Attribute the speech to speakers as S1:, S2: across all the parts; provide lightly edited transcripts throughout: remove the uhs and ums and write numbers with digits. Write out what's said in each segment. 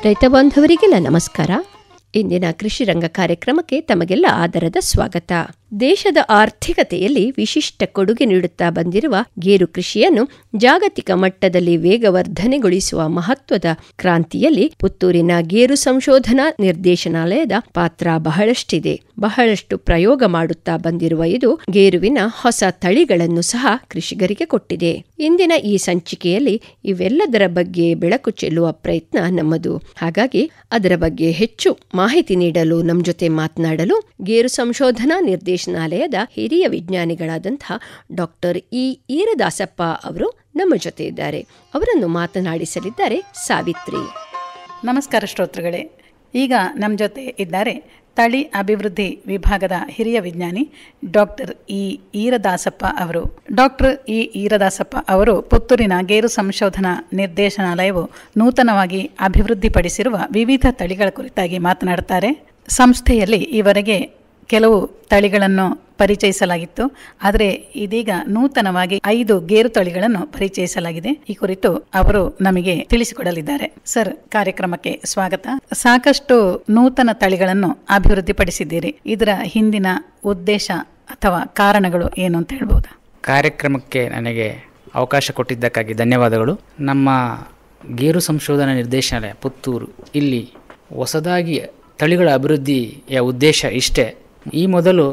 S1: ರೈತ ಬಾಂಧವರಿಗೆಲ್ಲ ನಮಸ್ಕಾರ. ಇಂದಿನ ಕೃಷಿ ರಂಗ ಕಾರ್ಯಕ್ರಮಕ್ಕೆ ತಮಗೆಲ್ಲ ಆದರದ ಸ್ವಾಗತ. ದೇಶದ ಆರ್ಥಿಕತೆಯಲ್ಲಿ ವಿಶಿಷ್ಟ ಕೊಡುಗೆ ನೀಡುತ್ತಾ ಬಂದಿರುವ ಗೇರು ಕೃಷಿಯನ್ನು ಜಾಗತಿಕ ಮಟ್ಟದಲ್ಲಿ ವೇಗವರ್ಧನೆಗೊಳಿಸುವ ಮಹತ್ವದ ಕ್ರಾಂತಿಯಲ್ಲಿ ಪುತ್ತೂರಿನ ಗೇರು ಸಂಶೋಧನಾ ನಿರ್ದೇಶನಾಲಯದ ಪಾತ್ರ ಬಹಳಷ್ಟಿದೆ. ಬಹಳಷ್ಟು ಪ್ರಯೋಗ ಮಾಡುತ್ತಾ ಬಂದಿರುವ ಇದು ಗೇರುವಿನ ಹೊಸ ತಳಿಗಳನ್ನು ಸಹ ಕೃಷಿಕರಿಗೆ ಕೊಟ್ಟಿದೆ. ಇಂದಿನ ಈ ಸಂಚಿಕೆಯಲ್ಲಿ ಇವೆಲ್ಲದರ ಬಗ್ಗೆ ಬೆಳಕು ಚೆಲ್ಲುವ ಪ್ರಯತ್ನ ನಮ್ಮದು. ಹಾಗಾಗಿ ಅದರ ಬಗ್ಗೆ ಹೆಚ್ಚು ಮಾಹಿತಿ ನೀಡಲು ನಮ್ಮ ಜೊತೆ ಮಾತನಾಡಲು ಗೇರು ಸಂಶೋಧನಾ ನಿರ್ದೇಶನಾಲಯದ ಹಿರಿಯ ವಿಜ್ಞಾನಿಗಳಾದಂತಹ ಡಾಕ್ಟರ್ ಈರದಾಸಪ್ಪ ಅವರು ನಮ್ಮ ಜೊತೆ ಇದ್ದಾರೆ. ಅವರನ್ನು ಮಾತನಾಡಿಸಲಿದ್ದಾರೆ ಸಾವಿತ್ರಿ.
S2: ನಮಸ್ಕಾರ ಶ್ರೋತೃಗಳೇ. ಈಗ ನಮ್ಮ ಜೊತೆ ಇದ್ದಾರೆ ತಳಿ ಅಭಿವೃದ್ಧಿ ವಿಭಾಗದ ಹಿರಿಯ ವಿಜ್ಞಾನಿ ಡಾಕ್ಟರ್ ಈರದಾಸಪ್ಪ ಅವರು. ಡಾಕ್ಟರ್ ಈರದಾಸಪ್ಪ ಅವರು ಪುತ್ತೂರಿನ ಗೇರು ಸಂಶೋಧನಾ ನಿರ್ದೇಶನಾಲಯವು ನೂತನವಾಗಿ ಅಭಿವೃದ್ಧಿಪಡಿಸಿರುವ ವಿವಿಧ ತಳಿಗಳ ಕುರಿತಾಗಿ ಮಾತನಾಡುತ್ತಾರೆ. ಸಂಸ್ಥೆಯಲ್ಲಿ ಈವರೆಗೆ ಕೆಲವು ತಳಿಗಳನ್ನು ಪರಿಚಯಿಸಲಾಗಿತ್ತು, ಆದರೆ ಇದೀಗ ನೂತನವಾಗಿ 5 ಗೇರು ತಳಿಗಳನ್ನು ಪರಿಚಯಿಸಲಾಗಿದೆ. ಈ ಕುರಿತು ಅವರು ನಮಗೆ ತಿಳಿಸಿಕೊಡಲಿದ್ದಾರೆ. ಸರ್, ಕಾರ್ಯಕ್ರಮಕ್ಕೆ ಸ್ವಾಗತ. ಸಾಕಷ್ಟು ನೂತನ ತಳಿಗಳನ್ನು ಅಭಿವೃದ್ಧಿಪಡಿಸಿದ್ದೀರಿ. ಇದರ ಹಿಂದಿನ ಉದ್ದೇಶ ಅಥವಾ ಕಾರಣಗಳು ಏನು ಅಂತ ಹೇಳ್ಬೋದಾ?
S3: ಕಾರ್ಯಕ್ರಮಕ್ಕೆ ನನಗೆ ಅವಕಾಶ ಕೊಟ್ಟಿದ್ದಕ್ಕಾಗಿ ಧನ್ಯವಾದಗಳು. ನಮ್ಮ ಗೇರು ಸಂಶೋಧನಾ ನಿರ್ದೇಶನಾಲಯ ಪುತ್ತೂರು ಇಲ್ಲಿ ಹೊಸದಾಗಿ ತಳಿಗಳ ಅಭಿವೃದ್ಧಿಯ ಉದ್ದೇಶ ಇಷ್ಟೇ. ಈ ಮೊದಲು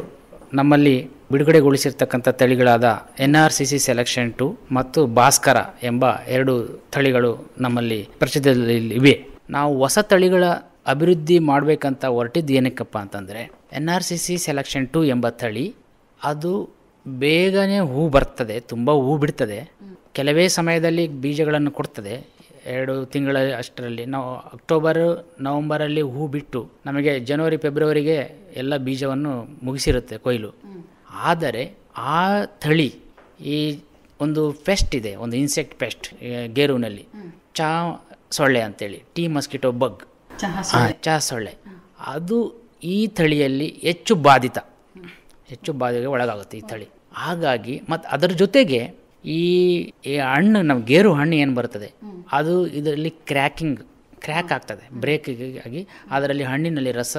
S3: ನಮ್ಮಲ್ಲಿ ಬಿಡುಗಡೆಗೊಳಿಸಿರ್ತಕ್ಕಂಥ ತಳಿಗಳಾದ NRCC ಸೆಲೆಕ್ಷನ್ 2 ಮತ್ತು ಭಾಸ್ಕರ ಎಂಬ 2 ತಳಿಗಳು ನಮ್ಮಲ್ಲಿ ಪ್ರಚಲಿತದಲ್ಲಿವೆ. ನಾವು ಹೊಸ ತಳಿಗಳ ಅಭಿವೃದ್ಧಿ ಮಾಡಬೇಕಂತ ಹೊರಟಿದ್ದು ಏನಕ್ಕಪ್ಪ ಅಂತಂದರೆ, NRCC ಸೆಲೆಕ್ಷನ್ 2 ಎಂಬ ತಳಿ ಅದು ಬೇಗನೆ ಹೂ ಬರ್ತದೆ, ತುಂಬ ಹೂ ಬಿಡ್ತದೆ, ಕೆಲವೇ ಸಮಯದಲ್ಲಿ ಬೀಜಗಳನ್ನು ಕೊಡ್ತದೆ. 2 ತಿಂಗಳ ಅಷ್ಟರಲ್ಲಿ ನಾವು ಅಕ್ಟೋಬರ್ ನವಂಬರಲ್ಲಿ ಹೂ ಬಿಟ್ಟು ನಮಗೆ ಜನವರಿ ಫೆಬ್ರವರಿಗೆ ಎಲ್ಲ ಬೀಜವನ್ನು ಮುಗಿಸಿರುತ್ತೆ ಕೊಯ್ಲು. ಆದರೆ ಆ ತಳಿ ಈ ಒಂದು ಪೆಸ್ಟ್ ಇದೆ, ಒಂದು ಇನ್ಸೆಕ್ಟ್ ಪೆಸ್ಟ್ ಗೇರುವಿನಲ್ಲಿ, ಸೊಳ್ಳೆ ಅಂತೇಳಿ, ಟೀ ಮಸ್ಕಿಟೋ ಬಗ್, ಚಹಾ ಸೊಳ್ಳೆ, ಅದು ಈ ತಳಿಯಲ್ಲಿ ಹೆಚ್ಚು ಬಾಧೆಗೆ ಒಳಗಾಗುತ್ತೆ ಈ ತಳಿ. ಹಾಗಾಗಿ ಮತ್ತು ಅದರ ಜೊತೆಗೆ ಈ ಹಣ್ಣು, ನಮ್ಮ ಗೇರು ಹಣ್ಣು ಏನು ಬರ್ತದೆ ಅದು ಇದರಲ್ಲಿ ಕ್ರ್ಯಾಕ್ ಆಗ್ತದೆ, ಬ್ರೇಕ್ ಆಗಿ ಅದರಲ್ಲಿ ಹಣ್ಣಿನಲ್ಲಿ ರಸ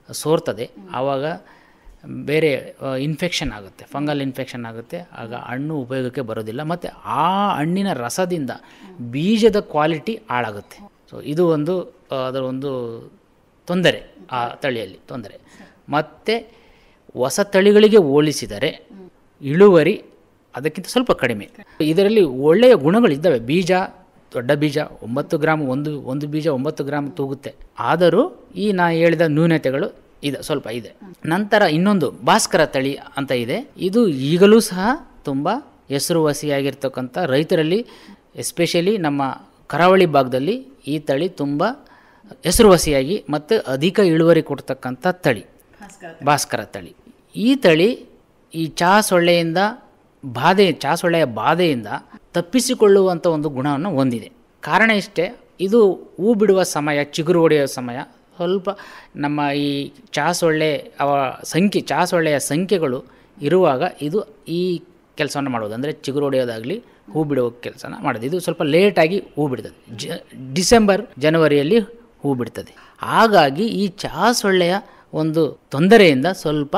S3: ಸೋರ್ತದೆ. ಆವಾಗ ಬೇರೆ ಇನ್ಫೆಕ್ಷನ್ ಆಗುತ್ತೆ, ಫಂಗಲ್ ಇನ್ಫೆಕ್ಷನ್ ಆಗುತ್ತೆ. ಆಗ ಹಣ್ಣು ಉಪಯೋಗಕ್ಕೆ ಬರೋದಿಲ್ಲ ಮತ್ತು ಆ ಹಣ್ಣಿನ ರಸದಿಂದ ಬೀಜದ ಕ್ವಾಲಿಟಿ ಹಾಳಾಗುತ್ತೆ. ಸೊ ಇದು ಅದರ ಒಂದು ತೊಂದರೆ, ಆ ತಳಿಯಲ್ಲಿ ತೊಂದರೆ. ಮತ್ತು ಹೊಸ ತಳಿಗಳಿಗೆ ಹೋಲಿಸಿದರೆ ಇಳುವರಿ ಅದಕ್ಕಿಂತ ಸ್ವಲ್ಪ ಕಡಿಮೆ. ಇದರಲ್ಲಿ ಒಳ್ಳೆಯ ಗುಣಗಳಿದ್ದಾವೆ. ಬೀಜ, ದೊಡ್ಡ ಬೀಜ 9 ಗ್ರಾಮ್, ಒಂದು ಬೀಜ 9 ಗ್ರಾಮ್ ತೂಗುತ್ತೆ. ಆದರೂ ಈ ನಾ ಹೇಳಿದ ನ್ಯೂನತೆಗಳು ಸ್ವಲ್ಪ ಇದೆ. ನಂತರ ಇನ್ನೊಂದು ಭಾಸ್ಕರ ತಳಿ ಅಂತ ಇದೆ. ಇದು ಈಗಲೂ ಸಹ ತುಂಬ ಹೆಸರುವಾಸಿಯಾಗಿರ್ತಕ್ಕಂಥ ರೈತರಲ್ಲಿ, ಎಸ್ಪೆಷಲಿ ನಮ್ಮ ಕರಾವಳಿ ಭಾಗದಲ್ಲಿ ಈ ತಳಿ ತುಂಬ ಹೆಸರುವಾಸಿಯಾಗಿ ಮತ್ತು ಅಧಿಕ ಇಳುವರಿ ಕೊಡ್ತಕ್ಕಂಥ ತಳಿ ಭಾಸ್ಕರ ತಳಿ. ಈ ತಳಿ ಈ ಚಹಾ ಸೊಳ್ಳೆಯ ಬಾಧೆಯಿಂದ ತಪ್ಪಿಸಿಕೊಳ್ಳುವಂಥ ಒಂದು ಗುಣವನ್ನು ಹೊಂದಿದೆ. ಕಾರಣ ಇಷ್ಟೇ, ಇದು ಹೂ ಬಿಡುವ ಸಮಯ, ಚಿಗುರು ಹೊಡೆಯುವ ಸಮಯ ಸ್ವಲ್ಪ ನಮ್ಮ ಈ ಚಹಾ ಸೊಳ್ಳೆಯ ಸಂಖ್ಯೆಗಳು ಇರುವಾಗ ಇದು ಈ ಕೆಲಸವನ್ನು ಮಾಡೋದು, ಅಂದರೆ ಚಿಗುರು ಹೊಡೆಯೋದಾಗಲಿ ಹೂ ಬಿಡುವ ಕೆಲಸನ ಮಾಡೋದು. ಇದು ಸ್ವಲ್ಪ ಲೇಟಾಗಿ ಹೂ ಬಿಡ್ತದೆ, ಡಿಸೆಂಬರ್ ಜನವರಿಯಲ್ಲಿ ಹೂ ಬಿಡ್ತದೆ. ಹಾಗಾಗಿ ಈ ಚಹಾ ಸೊಳ್ಳೆಯ ಒಂದು ತೊಂದರೆಯಿಂದ ಸ್ವಲ್ಪ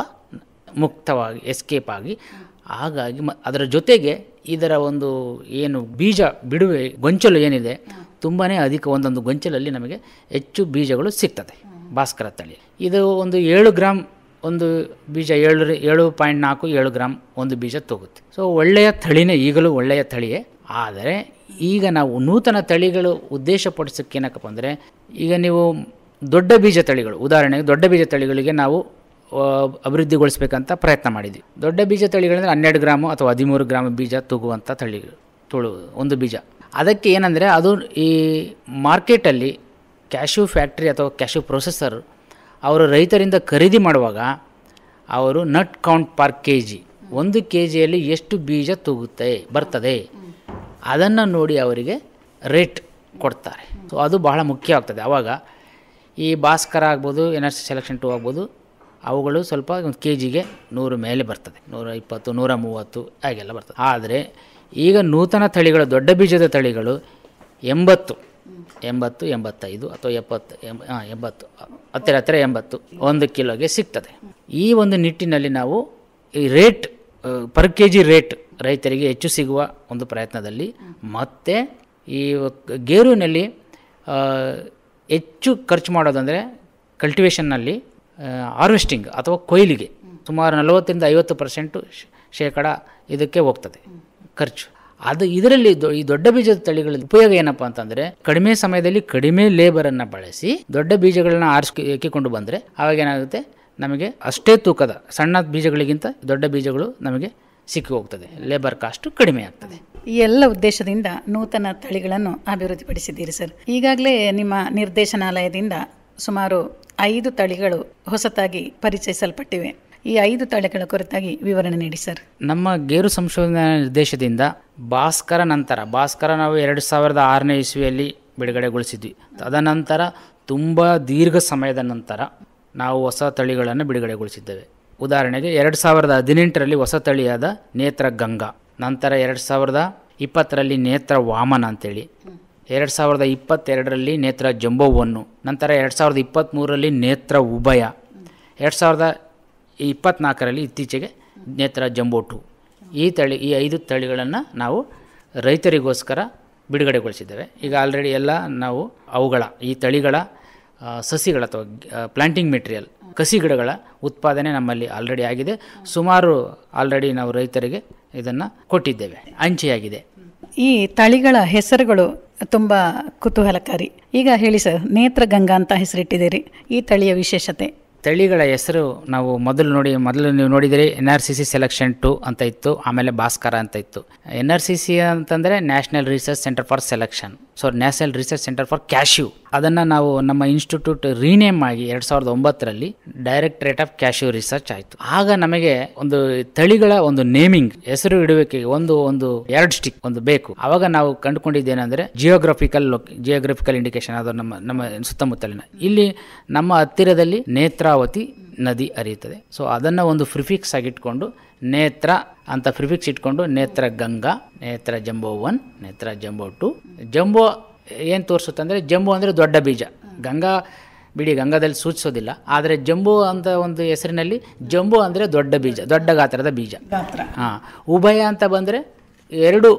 S3: ಮುಕ್ತವಾಗಿ ಎಸ್ಕೇಪ್ ಆಗಿ, ಹಾಗಾಗಿ ಅದರ ಜೊತೆಗೆ ಇದರ ಒಂದು ಏನು ಬೀಜ ಬಿಡುವೆ ಗೊಂಚಲು ಏನಿದೆ ತುಂಬಾ ಅಧಿಕ, ಒಂದೊಂದು ಗೊಂಚಲಲ್ಲಿ ನಮಗೆ ಹೆಚ್ಚು ಬೀಜಗಳು ಸಿಗ್ತದೆ ಭಾಸ್ಕರ ತಳಿ. ಇದು ಒಂದು 7 ಗ್ರಾಮ್ ಒಂದು ಬೀಜ, 7.4 ಗ್ರಾಮ್ ಒಂದು ಬೀಜ ತೂಗುತ್ತೆ. ಸೊ ಒಳ್ಳೆಯ ತಳಿನೇ, ಈಗಲೂ ಒಳ್ಳೆಯ ತಳಿಯೇ. ಆದರೆ ಈಗ ನಾವು ನೂತನ ತಳಿಗಳು ಉದ್ದೇಶಪಡಿಸೋಕ್ಕೇನಕ್ಕಪ್ಪ ಅಂದರೆ, ಈಗ ನೀವು ದೊಡ್ಡ ಬೀಜ ತಳಿಗಳು, ಉದಾಹರಣೆಗೆ ದೊಡ್ಡ ಬೀಜ ತಳಿಗಳಿಗೆ ನಾವು ಅಭಿವೃದ್ಧಿಗೊಳಿಸಬೇಕಂತ ಪ್ರಯತ್ನ ಮಾಡಿದ್ವಿ. ದೊಡ್ಡ ಬೀಜ ತಳಿಗಳಂದರೆ 12 ಗ್ರಾಮು ಅಥವಾ 13 ಗ್ರಾಮ್ ಬೀಜ ತೂಗುವಂಥ ತಳಿಗಳು ಒಂದು ಬೀಜ. ಅದಕ್ಕೆ ಏನಂದರೆ, ಅದು ಈ ಮಾರ್ಕೆಟಲ್ಲಿ ಕ್ಯಾಶ್ಯೂ ಫ್ಯಾಕ್ಟ್ರಿ ಅಥವಾ ಕ್ಯಾಶ್ಯೂ ಪ್ರೊಸೆಸರ್ ಅವರು ರೈತರಿಂದ ಖರೀದಿ ಮಾಡುವಾಗ ಅವರು ನಟ್ ಕೌಂಟ್ ಪರ್ kg, 1 kgಯಲ್ಲಿ ಎಷ್ಟು ಬೀಜ ಬರ್ತದೆ ಅದನ್ನು ನೋಡಿ ಅವರಿಗೆ ರೇಟ್ ಕೊಡ್ತಾರೆ. ಸೊ ಅದು ಬಹಳ ಮುಖ್ಯ ಆಗ್ತದೆ. ಆವಾಗ ಈ ಭಾಸ್ಕರ ಆಗ್ಬೋದು, NRCC ಸೆಲೆಕ್ಷನ್ 2 ಆಗ್ಬೋದು, ಅವುಗಳು ಸ್ವಲ್ಪ 1 kgಗೆ 100 ಮೇಲೆ ಬರ್ತದೆ, 120, 130 ಹಾಗೆಲ್ಲ ಬರ್ತದೆ. ಆದರೆ ಈಗ ನೂತನ ತಳಿಗಳು, ದೊಡ್ಡ ಬೀಜದ ತಳಿಗಳು 80 80, 85 ಅಥವಾ 70, 80 ಹತ್ತಿರ 80 1 ಕಿಲೋಗೆ ಸಿಗ್ತದೆ. ಈ ಒಂದು ನಿಟ್ಟಿನಲ್ಲಿ ನಾವು ಈ rate per K G rate ರೈತರಿಗೆ ಹೆಚ್ಚು ಸಿಗುವ ಒಂದು ಪ್ರಯತ್ನದಲ್ಲಿ, ಮತ್ತು ಈ ಗೇರುವಿನಲ್ಲಿ ಹೆಚ್ಚು ಖರ್ಚು ಮಾಡೋದಂದರೆ ಕಲ್ಟಿವೇಷನ್ನಲ್ಲಿ ಹಾರ್ವೆಸ್ಟಿಂಗ್ ಅಥವಾ ಕೊಯ್ಲಿಗೆ ಸುಮಾರು 40-50% ಶೇಕಡ ಇದಕ್ಕೆ ಹೋಗ್ತದೆ ಖರ್ಚು. ಅದು ಇದರಲ್ಲಿ ಈ ದೊಡ್ಡ ಬೀಜದ ತಳಿಗಳ ಉಪಯೋಗ ಏನಪ್ಪ ಅಂತಂದರೆ, ಕಡಿಮೆ ಸಮಯದಲ್ಲಿ ಕಡಿಮೆ ಲೇಬರನ್ನು ಬಳಸಿ ದೊಡ್ಡ ಬೀಜಗಳನ್ನ ಹಾಕಿಕೊಂಡು ಬಂದರೆ ಆವಾಗ ಏನಾಗುತ್ತೆ, ನಮಗೆ ಅಷ್ಟೇ ತೂಕದ ಸಣ್ಣ ಬೀಜಗಳಿಗಿಂತ ದೊಡ್ಡ ಬೀಜಗಳು ನಮಗೆ ಸಿಕ್ಕಿ ಹೋಗ್ತದೆ, ಲೇಬರ್ ಕಾಸ್ಟು ಕಡಿಮೆ ಆಗ್ತದೆ.
S2: ಈ ಎಲ್ಲ ಉದ್ದೇಶದಿಂದ ನೂತನ ತಳಿಗಳನ್ನು ಅಭಿವೃದ್ಧಿಪಡಿಸಿದ್ದೀರಿ ಸರ್. ಈಗಾಗಲೇ ನಿಮ್ಮ ನಿರ್ದೇಶನಾಲಯದಿಂದ ಸುಮಾರು 5 ತಳಿಗಳು ಹೊಸತಾಗಿ ಪರಿಚಯಿಸಲ್ಪಟ್ಟಿವೆ. ಈ 5 ತಳಿಗಳ ಕುರಿತಾಗಿ ವಿವರಣೆ ನೀಡಿ ಸರ್.
S3: ನಮ್ಮ ಗೇರು ಸಂಶೋಧನಾ ನಿರ್ದೇಶದಿಂದ ಭಾಸ್ಕರ ನಾವು 2006ನೇ ಇಸ್ವಿಯಲ್ಲಿ ಬಿಡುಗಡೆಗೊಳಿಸಿದ್ವಿ. ತದನಂತರ ತುಂಬ ದೀರ್ಘ ಸಮಯದ ನಂತರ ನಾವು ಹೊಸ ತಳಿಗಳನ್ನು ಬಿಡುಗಡೆಗೊಳಿಸಿದ್ದೇವೆ. ಉದಾಹರಣೆಗೆ 2018ರಲ್ಲಿ ಹೊಸ ತಳಿಯಾದ ನೇತ್ರ ಗಂಗಾ, ನಂತರ 2020ರಲ್ಲಿ ನೇತ್ರ ವಾಮನ ಅಂತೇಳಿ, 2022ರಲ್ಲಿ ನೇತ್ರ ಜಂಬೋ 1, ನಂತರ 2023ರಲ್ಲಿ ನೇತ್ರ ಉಭಯ, 2024ರಲ್ಲಿ ಇತ್ತೀಚೆಗೆ ನೇತ್ರ ಜಂಬೋ 2. ಈ 5 ತಳಿಗಳನ್ನು ನಾವು ರೈತರಿಗೋಸ್ಕರ ಬಿಡುಗಡೆಗೊಳಿಸಿದ್ದೇವೆ. ಈಗ ಆಲ್ರೆಡಿ ಎಲ್ಲ ನಾವು ಈ ತಳಿಗಳ ಸಸಿಗಳ ಅಥವಾ ಪ್ಲಾಂಟಿಂಗ್ ಮೆಟೀರಿಯಲ್ ಕಸಿ ಗಿಡಗಳ ಉತ್ಪಾದನೆ ನಮ್ಮಲ್ಲಿ ಆಲ್ರೆಡಿ ಆಗಿದೆ. ಸುಮಾರು ಆಲ್ರೆಡಿ ನಾವು ರೈತರಿಗೆ ಇದನ್ನು ಕೊಟ್ಟಿದ್ದೇವೆ, ಹಂಚಿಯಾಗಿದೆ.
S2: ಈ ತಳಿಗಳ ಹೆಸರುಗಳು ತುಂಬ ಕುತೂಹಲಕಾರಿ. ಈಗ ಹೇಳಿ ಸರ್, ನೇತ್ರ ಗಂಗಾ ಅಂತ ಹೆಸರಿಟ್ಟಿದ್ದೀರಿ, ಈ ತಳಿಯ ವಿಶೇಷತೆ?
S3: ತಳಿಗಳ ಹೆಸರು ನಾವು ಮೊದಲು ನೀವು ನೋಡಿದರೆ NRCC ಸೆಲೆಕ್ಷನ್ 2 ಅಂತ ಇತ್ತು, ಆಮೇಲೆ ಭಾಸ್ಕರ ಅಂತ ಇತ್ತು. NRCC ಅಂತಂದರೆ national research centre for selection, national research centre for cashew. ಅದನ್ನು ನಾವು ನಮ್ಮ ಇನ್ಸ್ಟಿಟ್ಯೂಟ್ ರೀನೇಮ್ ಆಗಿ 2009ರಲ್ಲಿ ಡೈರೆಕ್ಟರೇಟ್ ಆಫ್ ಕ್ಯಾಶ್ಯೂ ರಿಸರ್ಚ್ ಆಯಿತು. ಆಗ ನಮಗೆ ಒಂದು ತಳಿಗಳ ಒಂದು ನೇಮಿಂಗ್ ಹೆಸರು ಇಡುವಿಕೆ ಒಂದು ಎರಡು ಸ್ಟಿಕ್ ಒಂದು ಬೇಕು. ಆವಾಗ ನಾವು ಕಂಡುಕೊಂಡಿದ್ದೇನೆಂದರೆ ಜಿಯೋಗ್ರಫಿಕಲ್ ಇಂಡಿಕೇಶನ್, ಅದು ನಮ್ಮ ಸುತ್ತಮುತ್ತಲಿನ ಇಲ್ಲಿ ನಮ್ಮ ಹತ್ತಿರದಲ್ಲಿ ನೇತ್ರಾವತಿ ನದಿ ಹರಿಯುತ್ತದೆ. ಅದನ್ನು ಒಂದು ಪ್ರಿಫಿಕ್ಸ್ ಆಗಿಟ್ಕೊಂಡು ನೇತ್ರ ಅಂತ ಪ್ರಿಫಿಕ್ಸ್ ಇಟ್ಕೊಂಡು ನೇತ್ರ ಗಂಗಾ, ನೇತ್ರ ಜಂಬೋ 1, ನೇತ್ರ ಜಂಬೋ 2. ಜಂಬೋ ಏನು ತೋರಿಸುತ್ತೆ ಅಂದರೆ, ಜಂಬೋ ಅಂದರೆ ದೊಡ್ಡ ಬೀಜ. ಗಂಗಾದಲ್ಲಿ ಸೂಚಿಸೋದಿಲ್ಲ, ಆದರೆ ಜಂಬೋ ಅಂತ ಒಂದು ಹೆಸರಿನಲ್ಲಿ ಜಂಬೋ ಅಂದರೆ ದೊಡ್ಡ ಬೀಜ, ದೊಡ್ಡ ಗಾತ್ರದ ಬೀಜ. ಉಭಯ ಅಂತ ಬಂದರೆ 2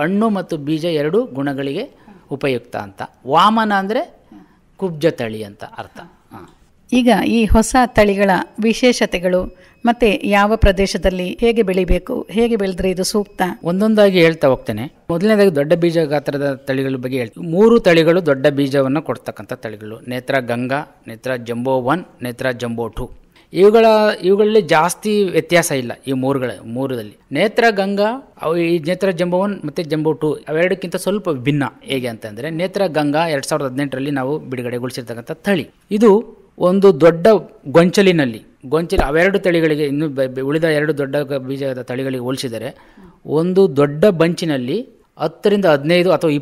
S3: ಹಣ್ಣು ಮತ್ತು ಬೀಜ 2 ಗುಣಗಳಿಗೆ ಉಪಯುಕ್ತ ಅಂತ. ವಾಮನ ಅಂದರೆ ಕುಬ್ಜ ತಳಿ ಅಂತ ಅರ್ಥ.
S2: ಈಗ ಈ ಹೊಸ ತಳಿಗಳ ವಿಶೇಷತೆಗಳು ಮತ್ತೆ ಯಾವ ಪ್ರದೇಶದಲ್ಲಿ ಹೇಗೆ ಬೆಳಿಬೇಕು, ಹೇಗೆ ಬೆಳೆದ್ರೆ ಇದು ಸೂಕ್ತ,
S3: ಒಂದೊಂದಾಗಿ ಹೇಳ್ತಾ ಹೋಗ್ತೇನೆ. ಮೊದಲನೇದಾಗಿ ದೊಡ್ಡ ಬೀಜ ಗಾತ್ರದ ತಳಿಗಳ ಬಗ್ಗೆ ಹೇಳ್ತೀವಿ. 3 ತಳಿಗಳು ದೊಡ್ಡ ಬೀಜವನ್ನು ಕೊಡ್ತಕ್ಕಂಥ ತಳಿಗಳು: ನೇತ್ರ ಗಂಗಾ, ನೇತ್ರ ಜಂಬೋ 1, ನೇತ್ರ ಜಂಬೋ 2. ಇವುಗಳಲ್ಲಿ ಜಾಸ್ತಿ ವ್ಯತ್ಯಾಸ ಇಲ್ಲ. ಈ ಮೂರದಲ್ಲಿ ನೇತ್ರ ಗಂಗಾ, ಈ ನೇತ್ರ ಜಂಬೋ 1 ಮತ್ತು ಜಂಬೋ 2 ಅವೆರಡಕ್ಕಿಂತ ಸ್ವಲ್ಪ ಭಿನ್ನ. ಹೇಗೆ ಅಂತಂದರೆ, ನೇತ್ರ ಗಂಗಾ 2018ರಲ್ಲಿ ನಾವು ಬಿಡುಗಡೆಗೊಳಿಸಿರ್ತಕ್ಕಂಥ ತಳಿ. ಇದು ಒಂದು ದೊಡ್ಡ ಗೊಂಚಲು ಅವೆರಡು ತಳಿಗಳಿಗೆ, ಇನ್ನು ಉಳಿದ 2 ದೊಡ್ಡ ಬೀಜದ ತಳಿಗಳಿಗೆ ಹೋಲಿಸಿದರೆ ಒಂದು ದೊಡ್ಡ ಬಂಚಿನಲ್ಲಿ 10ರಿಂದ 15 ಅಥವಾ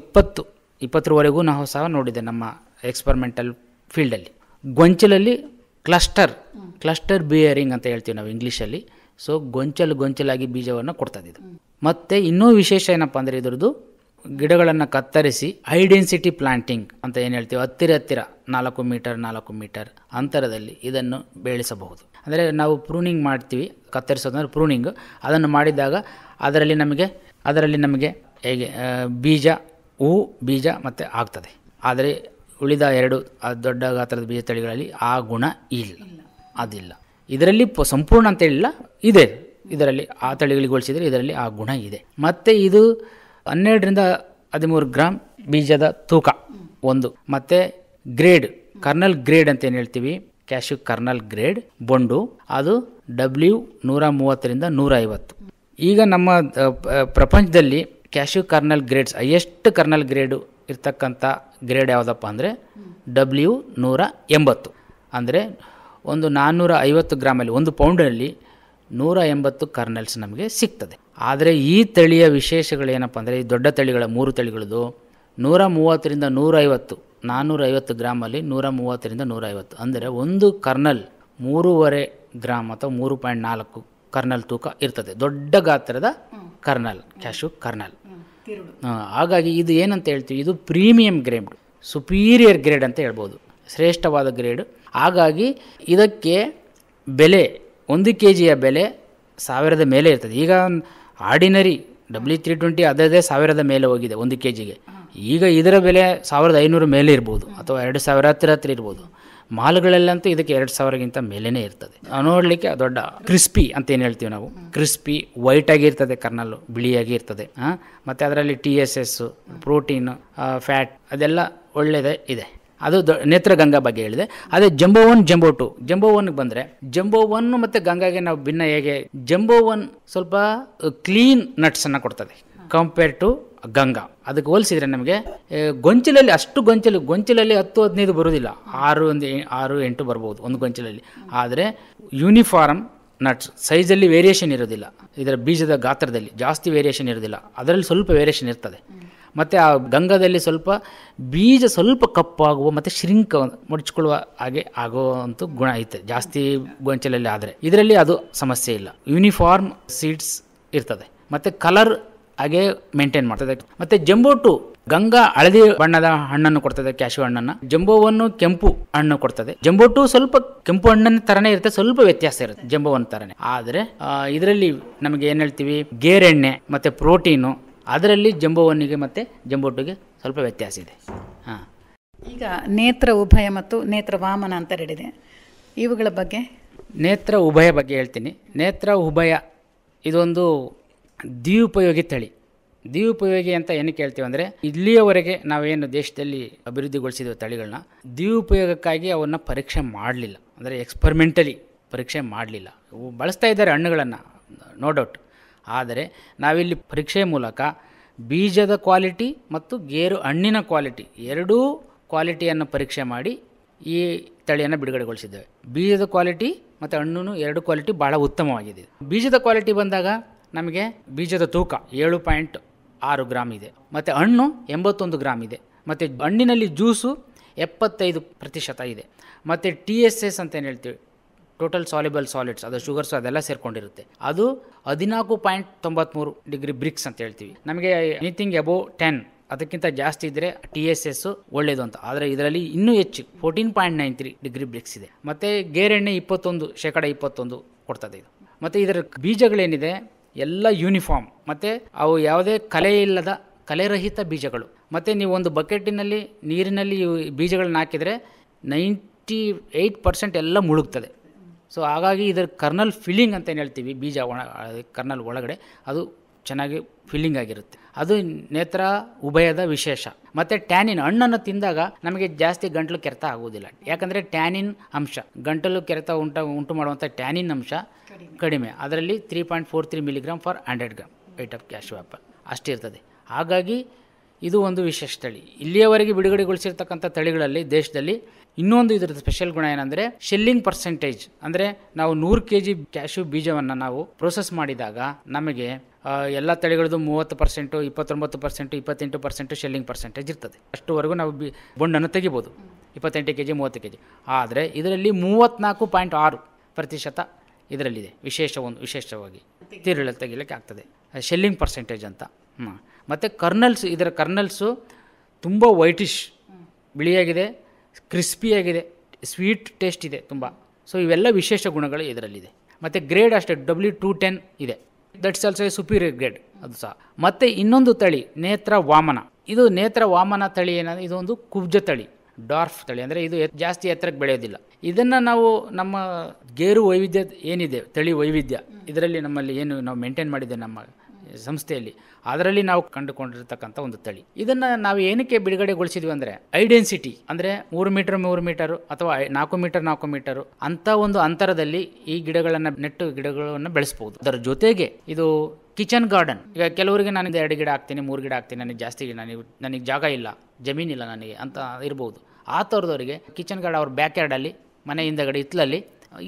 S3: 20ವರೆಗೂ ನಾವು ಸಹ ನೋಡಿದೆ ನಮ್ಮ ಎಕ್ಸ್ಪರಿಮೆಂಟಲ್ ಫೀಲ್ಡಲ್ಲಿ. ಗೊಂಚಲಲ್ಲಿ ಕ್ಲಸ್ಟರ್ ಬಿಯರಿಂಗ್ ಅಂತ ಹೇಳ್ತೀವಿ ನಾವು ಇಂಗ್ಲೀಷಲ್ಲಿ. ಗೊಂಚಲಾಗಿ ಬೀಜವನ್ನು ಕೊಡ್ತದೆ ಇದು. ಮತ್ತು ಇನ್ನೂ ವಿಶೇಷ ಏನಪ್ಪ ಅಂದರೆ, ಇದರದ್ದು ಗಿಡಗಳನ್ನು ಕತ್ತರಿಸಿ ಹೈ ಡೆನ್ಸಿಟಿ ಪ್ಲಾಂಟಿಂಗ್ ಅಂತ ಏನು ಹೇಳ್ತೀವಿ, ಹತ್ತಿರ 4 ಮೀಟರ್ ಅಂತರದಲ್ಲಿ ಇದನ್ನು ಬೆಳೆಸಬಹುದು. ಅಂದರೆ ನಾವು ಪ್ರೂನಿಂಗ್ ಮಾಡ್ತೀವಿ, ಕತ್ತರಿಸೋದಂದ್ರೆ ಪ್ರೂನಿಂಗ್. ಅದನ್ನು ಮಾಡಿದಾಗ ಅದರಲ್ಲಿ ನಮಗೆ ಹೇಗೆ ಬೀಜ ಮತ್ತು ಆಗ್ತದೆ. ಆದರೆ ಉಳಿದ 2 ದೊಡ್ಡ ಗಾತ್ರದ ಬೀಜ ತಳಿಗಳಲ್ಲಿ ಆ ಗುಣ ಅದಿಲ್ಲ. ಇದರಲ್ಲಿ ಸಂಪೂರ್ಣ ಅಂತ ಹೇಳಿಲ್ಲ, ಇದೆ. ಇದರಲ್ಲಿ ಆ ತಳಿಗಳಿಗೆ ಹೋಲಿಸಿದರೆ ಇದರಲ್ಲಿ ಆ ಗುಣ ಇದೆ. ಮತ್ತು ಇದು 12ರಿಂದ 13 ಗ್ರಾಮ್ ಬೀಜದ ತೂಕ ಒಂದು. ಮತ್ತು ಕರ್ನಲ್ ಗ್ರೇಡ್ ಅಂತ ಏನು ಹೇಳ್ತೀವಿ, ಕ್ಯಾಶ್ಯೂ ಕರ್ನಲ್ ಗ್ರೇಡ್ ಬೊಂಡು, ಅದು W130ರಿಂದ 150. ಈಗ ನಮ್ಮ ಪ್ರಪಂಚದಲ್ಲಿ cashew kernel grades, highest kernel grade ಇರ್ತಕ್ಕಂಥ ಗ್ರೇಡ್ ಯಾವುದಪ್ಪ ಅಂದರೆ W180. ಅಂದರೆ ಒಂದು 450 ಗ್ರಾಮಲ್ಲಿ, 1 ಪೌಂಡಲ್ಲಿ 180 ಕರ್ನಲ್ಸ್ ನಮಗೆ ಸಿಗ್ತದೆ. ಆದರೆ ಈ ತಳಿಯ ವಿಶೇಷಗಳೇನಪ್ಪ ಅಂದರೆ, ಈ ದೊಡ್ಡ ತಳಿಗಳ 3 ತಳಿಗಳದು 130ರಿಂದ 150, 450 ಗ್ರಾಮಲ್ಲಿ 130ರಿಂದ 150. ಅಂದರೆ ಒಂದು ಕರ್ನಲ್ 3.5 ಗ್ರಾಮ್ ಅಥವಾ 3.4 ಕರ್ನಲ್ ತೂಕ ಇರ್ತದೆ. ದೊಡ್ಡ ಗಾತ್ರದ ಕರ್ನಲ್, ಕ್ಯಾಶ್ಯೂ ಕರ್ನಲ್. ಹಾಗಾಗಿ ಇದು ಏನಂತ ಹೇಳ್ತೀವಿ, ಇದು ಪ್ರೀಮಿಯಂ ಗ್ರೇಡ್. ಸುಪೀರಿಯರ್ ಗ್ರೇಡ್ ಅಂತ ಹೇಳ್ಬೋದು, ಶ್ರೇಷ್ಠವಾದ ಗ್ರೇಡ್. ಹಾಗಾಗಿ ಇದಕ್ಕೆ ಬೆಲೆ 1 kgಯ ಬೆಲೆ 1000 ಮೇಲೆ ಇರ್ತದೆ. ಈಗ ಆರ್ಡಿನರಿ W320 ಅದರದೇ 1000 ಮೇಲೆ ಹೋಗಿದೆ 1 kgಗೆ. ಈಗ ಇದರ ಬೆಲೆ 1500 ಮೇಲೆ ಇರ್ಬೋದು ಅಥವಾ 2000 ಹತ್ತಿರ ಇರ್ಬೋದು. ಮಾಲ್ಗಳಲ್ಲಂತೂ ಇದಕ್ಕೆ 2000ಗಿಂತ ಮೇಲೇ ಇರ್ತದೆ. ನೋಡಲಿಕ್ಕೆ ದೊಡ್ಡ ಕ್ರಿಸ್ಪಿ ಅಂತ ಏನು ಹೇಳ್ತೀವಿ ನಾವು, ಕ್ರಿಸ್ಪಿ ವೈಟ್ ಆಗಿರ್ತದೆ, ಕರ್ನಲ್ಲು ಬಿಳಿಯಾಗಿ ಇರ್ತದೆ. ಮತ್ತು ಅದರಲ್ಲಿ TSS, ಪ್ರೋಟೀನ್, ಫ್ಯಾಟ್ ಅದೆಲ್ಲ ಒಳ್ಳೆಯದೇ ಇದೆ. ಅದು ನೇತ್ರಗಂಗಾ ಬಗ್ಗೆ ಹೇಳಿದೆ. ಅದೇ ಜಂಬೋ 1, ಜಂಬೋ 2. ಜಂಬೋ 1ಗೆ ಬಂದರೆ ಜಂಬೋ 1 ಮತ್ತು ಗಂಗಾಗೆ ನಾವು ಭಿನ್ನ ಹೇಗೆ, ಜಂಬೋ 1 ಸ್ವಲ್ಪ ಕ್ಲೀನ್ ನಟ್ಸನ್ನು ಕೊಡ್ತದೆ ಕಂಪೇರ್ ಟು ಗಂಗಾ. ಅದಕ್ಕೆ ಹೋಲಿಸಿದರೆ ನಮಗೆ ಗೊಂಚಲಲ್ಲಿ ಅಷ್ಟು ಗೊಂಚಲಲ್ಲಿ 10-15 ಬರೋದಿಲ್ಲ, 6-8 ಬರ್ಬೋದು ಒಂದು ಗೊಂಚಲಲ್ಲಿ. ಆದರೆ ಯೂನಿಫಾರ್ಮ್ ನಟ್ಸ್ ಸೈಜಲ್ಲಿ ವೇರಿಯೇಷನ್ ಇರೋದಿಲ್ಲ, ಇದರ ಬೀಜದ ಗಾತ್ರದಲ್ಲಿ ಜಾಸ್ತಿ ವೇರಿಯೇಷನ್ ಇರೋದಿಲ್ಲ, ಅದರಲ್ಲಿ ಸ್ವಲ್ಪ ವೇರಿಯೇಷನ್ ಇರ್ತದೆ. ಮತ್ತು ಆ ಗಂಗಾದಲ್ಲಿ ಸ್ವಲ್ಪ ಬೀಜ ಸ್ವಲ್ಪ ಕಪ್ಪಾಗುವ ಮತ್ತು ಶ್ರಿಂಕ್ ಮುಡ್ಚಿಕೊಳ್ಳುವ ಹಾಗೆ ಆಗುವಂಥ ಗುಣ ಐತೆ ಜಾಸ್ತಿ ಗೊಂಚಲಲ್ಲಿ. ಆದರೆ ಇದರಲ್ಲಿ ಅದು ಸಮಸ್ಯೆ ಇಲ್ಲ, ಯೂನಿಫಾರ್ಮ್ ಸೀಡ್ಸ್ ಇರ್ತದೆ ಮತ್ತು ಕಲರ್ ಹಾಗೆ ಮೇಂಟೈನ್ ಮಾಡ್ತದೆ. ಮತ್ತು ಜಂಬೋ 2 ಗಂಗಾ ಹಳದಿ ಬಣ್ಣದ ಹಣ್ಣನ್ನು ಕೊಡ್ತದೆ, ಕ್ಯಾಶು ಹಣ್ಣನ್ನು. ಜಂಬೋ 1 ಕೆಂಪು ಹಣ್ಣು ಕೊಡ್ತದೆ. ಜಂಬೋ 2 ಸ್ವಲ್ಪ ಕೆಂಪು ಹಣ್ಣಿನ ಥರನೇ ಇರುತ್ತೆ, ಸ್ವಲ್ಪ ವ್ಯತ್ಯಾಸ ಇರುತ್ತೆ ಜಂಬೋ 1 ಥರನೇ. ಆದರೆ ಇದರಲ್ಲಿ ನಮಗೆ ಏನು ಹೇಳ್ತೀವಿ, ಗೇರೆಣ್ಣೆ ಮತ್ತು ಪ್ರೋಟೀನು, ಅದರಲ್ಲಿ ಜಂಬೋ 1ಗೆ ಮತ್ತು ಜಂಬೋ 2ಗೆ ಸ್ವಲ್ಪ ವ್ಯತ್ಯಾಸ ಇದೆ.
S2: ಈಗ ನೇತ್ರ ಉಭಯ ಮತ್ತು ನೇತ್ರ ವಾಮನ ಅಂತ ಹೇಳಿದೆ, ಇವುಗಳ ಬಗ್ಗೆ?
S3: ನೇತ್ರ ಉಭಯ ಬಗ್ಗೆ ಹೇಳ್ತೀನಿ. ನೇತ್ರ ಉಭಯ ಇದೊಂದು ದ್ವಿಉಪಯೋಗಿ ತಳಿ. ದ್ವಿಉಪಯೋಗಿ ಅಂತ ಏನಕ್ಕೆ ಹೇಳ್ತೀವಿ ಅಂದರೆ, ಇಲ್ಲಿಯವರೆಗೆ ನಾವೇನು ದೇಶದಲ್ಲಿ ಅಭಿವೃದ್ಧಿಗೊಳಿಸಿದ ತಳಿಗಳನ್ನ ದ್ವಿಉಪಯೋಗಕ್ಕಾಗಿ ಅವನ್ನು ಪರೀಕ್ಷೆ ಮಾಡಲಿಲ್ಲ, ಅಂದರೆ ಎಕ್ಸ್ಪರಿಮೆಂಟಲಿ ಪರೀಕ್ಷೆ ಮಾಡಲಿಲ್ಲ. ಬಳಸ್ತಾ ಇದ್ದಾರೆ ಹಣ್ಣುಗಳನ್ನು, ನೋ ಡೌಟ್. ಆದರೆ ನಾವಿಲ್ಲಿ ಪರೀಕ್ಷೆ ಮೂಲಕ ಬೀಜದ ಕ್ವಾಲಿಟಿ ಮತ್ತು ಗೇರು ಹಣ್ಣಿನ ಕ್ವಾಲಿಟಿ ಎರಡೂ ಕ್ವಾಲಿಟಿಯನ್ನು ಪರೀಕ್ಷೆ ಮಾಡಿ ಈ ತಳಿಯನ್ನು ಬಿಡುಗಡೆಗೊಳಿಸಿದ್ದೇವೆ. ಬೀಜದ ಕ್ವಾಲಿಟಿ ಮತ್ತು ಹಣ್ಣು ಎರಡು ಕ್ವಾಲಿಟಿ ಭಾಳ ಉತ್ತಮವಾಗಿದೆ. ಬೀಜದ ಕ್ವಾಲಿಟಿ ಬಂದಾಗ ನಮಗೆ ಬೀಜದ ತೂಕ 7.6 ಗ್ರಾಮ್ ಇದೆ, ಮತ್ತು ಹಣ್ಣು 81 ಗ್ರಾಮ್ ಇದೆ, ಮತ್ತು ಹಣ್ಣಿನಲ್ಲಿ ಜ್ಯೂಸು 75% ಇದೆ, ಮತ್ತು TSS ಅಂತ ಏನು ಹೇಳ್ತೀವಿ, ಟೋಟಲ್ ಸಾಲ್ಯುಬಲ್ ಸಾಲಿಡ್ಸ್, ಅದು ಶುಗರ್ಸು ಅದೆಲ್ಲ ಸೇರಿಕೊಂಡಿರುತ್ತೆ, ಅದು 14.93 ಡಿಗ್ರಿ ಬ್ರಿಕ್ಸ್ ಅಂತ ಹೇಳ್ತೀವಿ. ನಮಗೆ ಎನಿಥಿಂಗ್ ಅಬೋವ್ 10 ಅದಕ್ಕಿಂತ ಜಾಸ್ತಿ ಇದ್ದರೆ TSS ಒಳ್ಳೆಯದು ಅಂತ. ಆದರೆ ಇದರಲ್ಲಿ ಇನ್ನೂ ಹೆಚ್ಚು 14.93 ಡಿಗ್ರಿ ಬ್ರಿಕ್ಸ್ ಇದೆ. ಮತ್ತು ಗೇರೆಣ್ಣೆ 21% ಕೊಡ್ತದೆ ಇದು. ಮತ್ತು ಇದರ ಬೀಜಗಳೇನಿದೆ ಎಲ್ಲ ಯೂನಿಫಾರ್ಮ್, ಮತ್ತು ಅವು ಯಾವುದೇ ಕಲೆ ಇಲ್ಲದ ಕಲೆರಹಿತ ಬೀಜಗಳು. ಮತ್ತು ನೀವು ಒಂದು ಬಕೆಟಿನಲ್ಲಿ ನೀರಿನಲ್ಲಿ ಬೀಜಗಳನ್ನ ಹಾಕಿದರೆ 98% ಎಲ್ಲ ಮುಳುಗ್ತದೆ. ಸೊ ಹಾಗಾಗಿ ಇದರ ಕರ್ನಲ್ ಫಿಲ್ಲಿಂಗ್ ಅಂತ ಏನು ಹೇಳ್ತೀವಿ, ಬೀಜ ಕರ್ನಲ್ ಒಳಗಡೆ ಅದು ಚೆನ್ನಾಗಿ ಫಿಲ್ಲಿಂಗ್ ಆಗಿರುತ್ತೆ. ಅದು ನೇತ್ರ ಉಭಯದ ವಿಶೇಷ. ಮತ್ತು ಟ್ಯಾನಿನ್, ಹಣ್ಣನ್ನು ತಿಂದಾಗ ನಮಗೆ ಜಾಸ್ತಿ ಗಂಟಲು ಕೆರೆತ ಆಗುವುದಿಲ್ಲ, ಯಾಕಂದರೆ ಟ್ಯಾನಿನ್ ಅಂಶ, ಗಂಟಲು ಕೆರೆತ ಉಂಟು ಮಾಡುವಂಥ ಟ್ಯಾನಿನ್ ಅಂಶ ಕಡಿಮೆ. ಅದರಲ್ಲಿ 3.43 milligram for 100 gram weight of cashew apple ಅಷ್ಟಿರ್ತದೆ. ಹಾಗಾಗಿ ಇದು ಒಂದು ವಿಶೇಷ ತಳಿ. ಇಲ್ಲಿಯವರೆಗೆ ಬಿಡುಗಡೆಗೊಳಿಸಿರ್ತಕ್ಕಂಥ ತಳಿಗಳಲ್ಲಿ ದೇಶದಲ್ಲಿ ಇನ್ನೊಂದು ಇದರ ಸ್ಪೆಷಲ್ ಗುಣ ಏನಂದರೆ ಶೆಲ್ಲಿಂಗ್ ಪರ್ಸೆಂಟೇಜ್. ಅಂದರೆ ನಾವು 100 kg ಕ್ಯಾಶ್ಯೂ ಬೀಜವನ್ನು ನಾವು ಪ್ರೋಸೆಸ್ ಮಾಡಿದಾಗ ನಮಗೆ ಎಲ್ಲ ತಳಿಗಳದ್ದು 30%, 29%, 28% ಶೆಲ್ಲಿಂಗ್ ಪರ್ಸೆಂಟೇಜ್ ಇರ್ತದೆ. ಅಷ್ಟುವರೆಗೂ ನಾವು ಬೊಂಡನ್ನು ತೆಗಿಬೋದು, 28 kg 30 kg. ಆದರೆ ಇದರಲ್ಲಿ 34.6% ಇದರಲ್ಲಿದೆ. ವಿಶೇಷವಾಗಿ ತಿರುಳು ತೆಗಿಲಿಕ್ಕೆ ಆಗ್ತದೆ, ಶೆಲ್ಲಿಂಗ್ ಪರ್ಸೆಂಟೇಜ್ ಅಂತ. ಮತ್ತು ಕರ್ನಲ್ಸ್, ಇದರ ಕರ್ನಲ್ಸು ತುಂಬ ವೈಟಿಶ್, ಬಿಳಿಯಾಗಿದೆ, ಕ್ರಿಸ್ಪಿಯಾಗಿದೆ, ಸ್ವೀಟ್ ಟೇಸ್ಟ್ ಇದೆ ತುಂಬ. ಸೊ ಇವೆಲ್ಲ ವಿಶೇಷ ಗುಣಗಳು ಇದರಲ್ಲಿದೆ. ಮತ್ತು ಗ್ರೇಡ್ ಅಷ್ಟೇ W210 ಇದೆ, that's also A superior grade ಅದು ಸಹ. ಮತ್ತು ಇನ್ನೊಂದು ತಳಿ ನೇತ್ರ ವಾಮನ. ಇದು ನೇತ್ರ ವಾಮನ ತಳಿ ಏನಂದರೆ ಇದೊಂದು ಕುಬ್ಜ ತಳಿ, ಡಾರ್ಫ್ ತಳಿ. ಅಂದರೆ ಇದು ಜಾಸ್ತಿ ಎತ್ತರಕ್ಕೆ ಬೆಳೆಯೋದಿಲ್ಲ. ಇದನ್ನು ನಾವು ನಮ್ಮ ಗೇರು ವೈವಿಧ್ಯ ಏನಿದೆ, ತಳಿ ವೈವಿಧ್ಯ, ಇದರಲ್ಲಿ ನಮ್ಮಲ್ಲಿ ಏನು ನಾವು ಮೇಂಟೈನ್ ಮಾಡಿದ್ದೇವೆ ನಮ್ಮ ಸಂಸ್ಥೆಯಲ್ಲಿ, ಅದರಲ್ಲಿ ನಾವು ಕಂಡುಕೊಂಡಿರ್ತಕ್ಕಂಥ ಒಂದು ತಳಿ. ಇದನ್ನು ನಾವು ಏನಕ್ಕೆ ಬಿಡುಗಡೆಗೊಳಿಸಿದ್ವಿ ಅಂದರೆ ಐಡೆನ್ಸಿಟಿ, ಅಂದರೆ 3 ಮೀಟರ್ 3 ಮೀಟರು ಅಥವಾ 4 ಮೀಟರ್ 4 ಮೀಟರು ಅಂಥ ಒಂದು ಅಂತರದಲ್ಲಿ ಈ ಗಿಡಗಳನ್ನು ಬೆಳೆಸ್ಬೋದು. ಅದರ ಜೊತೆಗೆ ಇದು ಕಿಚನ್ ಗಾರ್ಡನ್. ಈಗ ಕೆಲವರಿಗೆ ನಾನು 2 ಗಿಡ ಹಾಕ್ತೀನಿ, 3 ಗಿಡ ಹಾಕ್ತೀನಿ, ನನಗೆ ಜಾಗ ಇಲ್ಲ, ಜಮೀನಿಲ್ಲ ನನಗೆ ಅಂತ ಇರ್ಬೋದು. ಆ ಥರದವರಿಗೆ ಕಿಚನ್ ಗಾರ್ಡನ್ ಅವ್ರ ಬ್ಯಾಕ್ ಯಾರ್ಡಲ್ಲಿ, ಮನೆ ಹಿಂದಗಡೆ ಹಿತ್ತಲಲ್ಲಿ.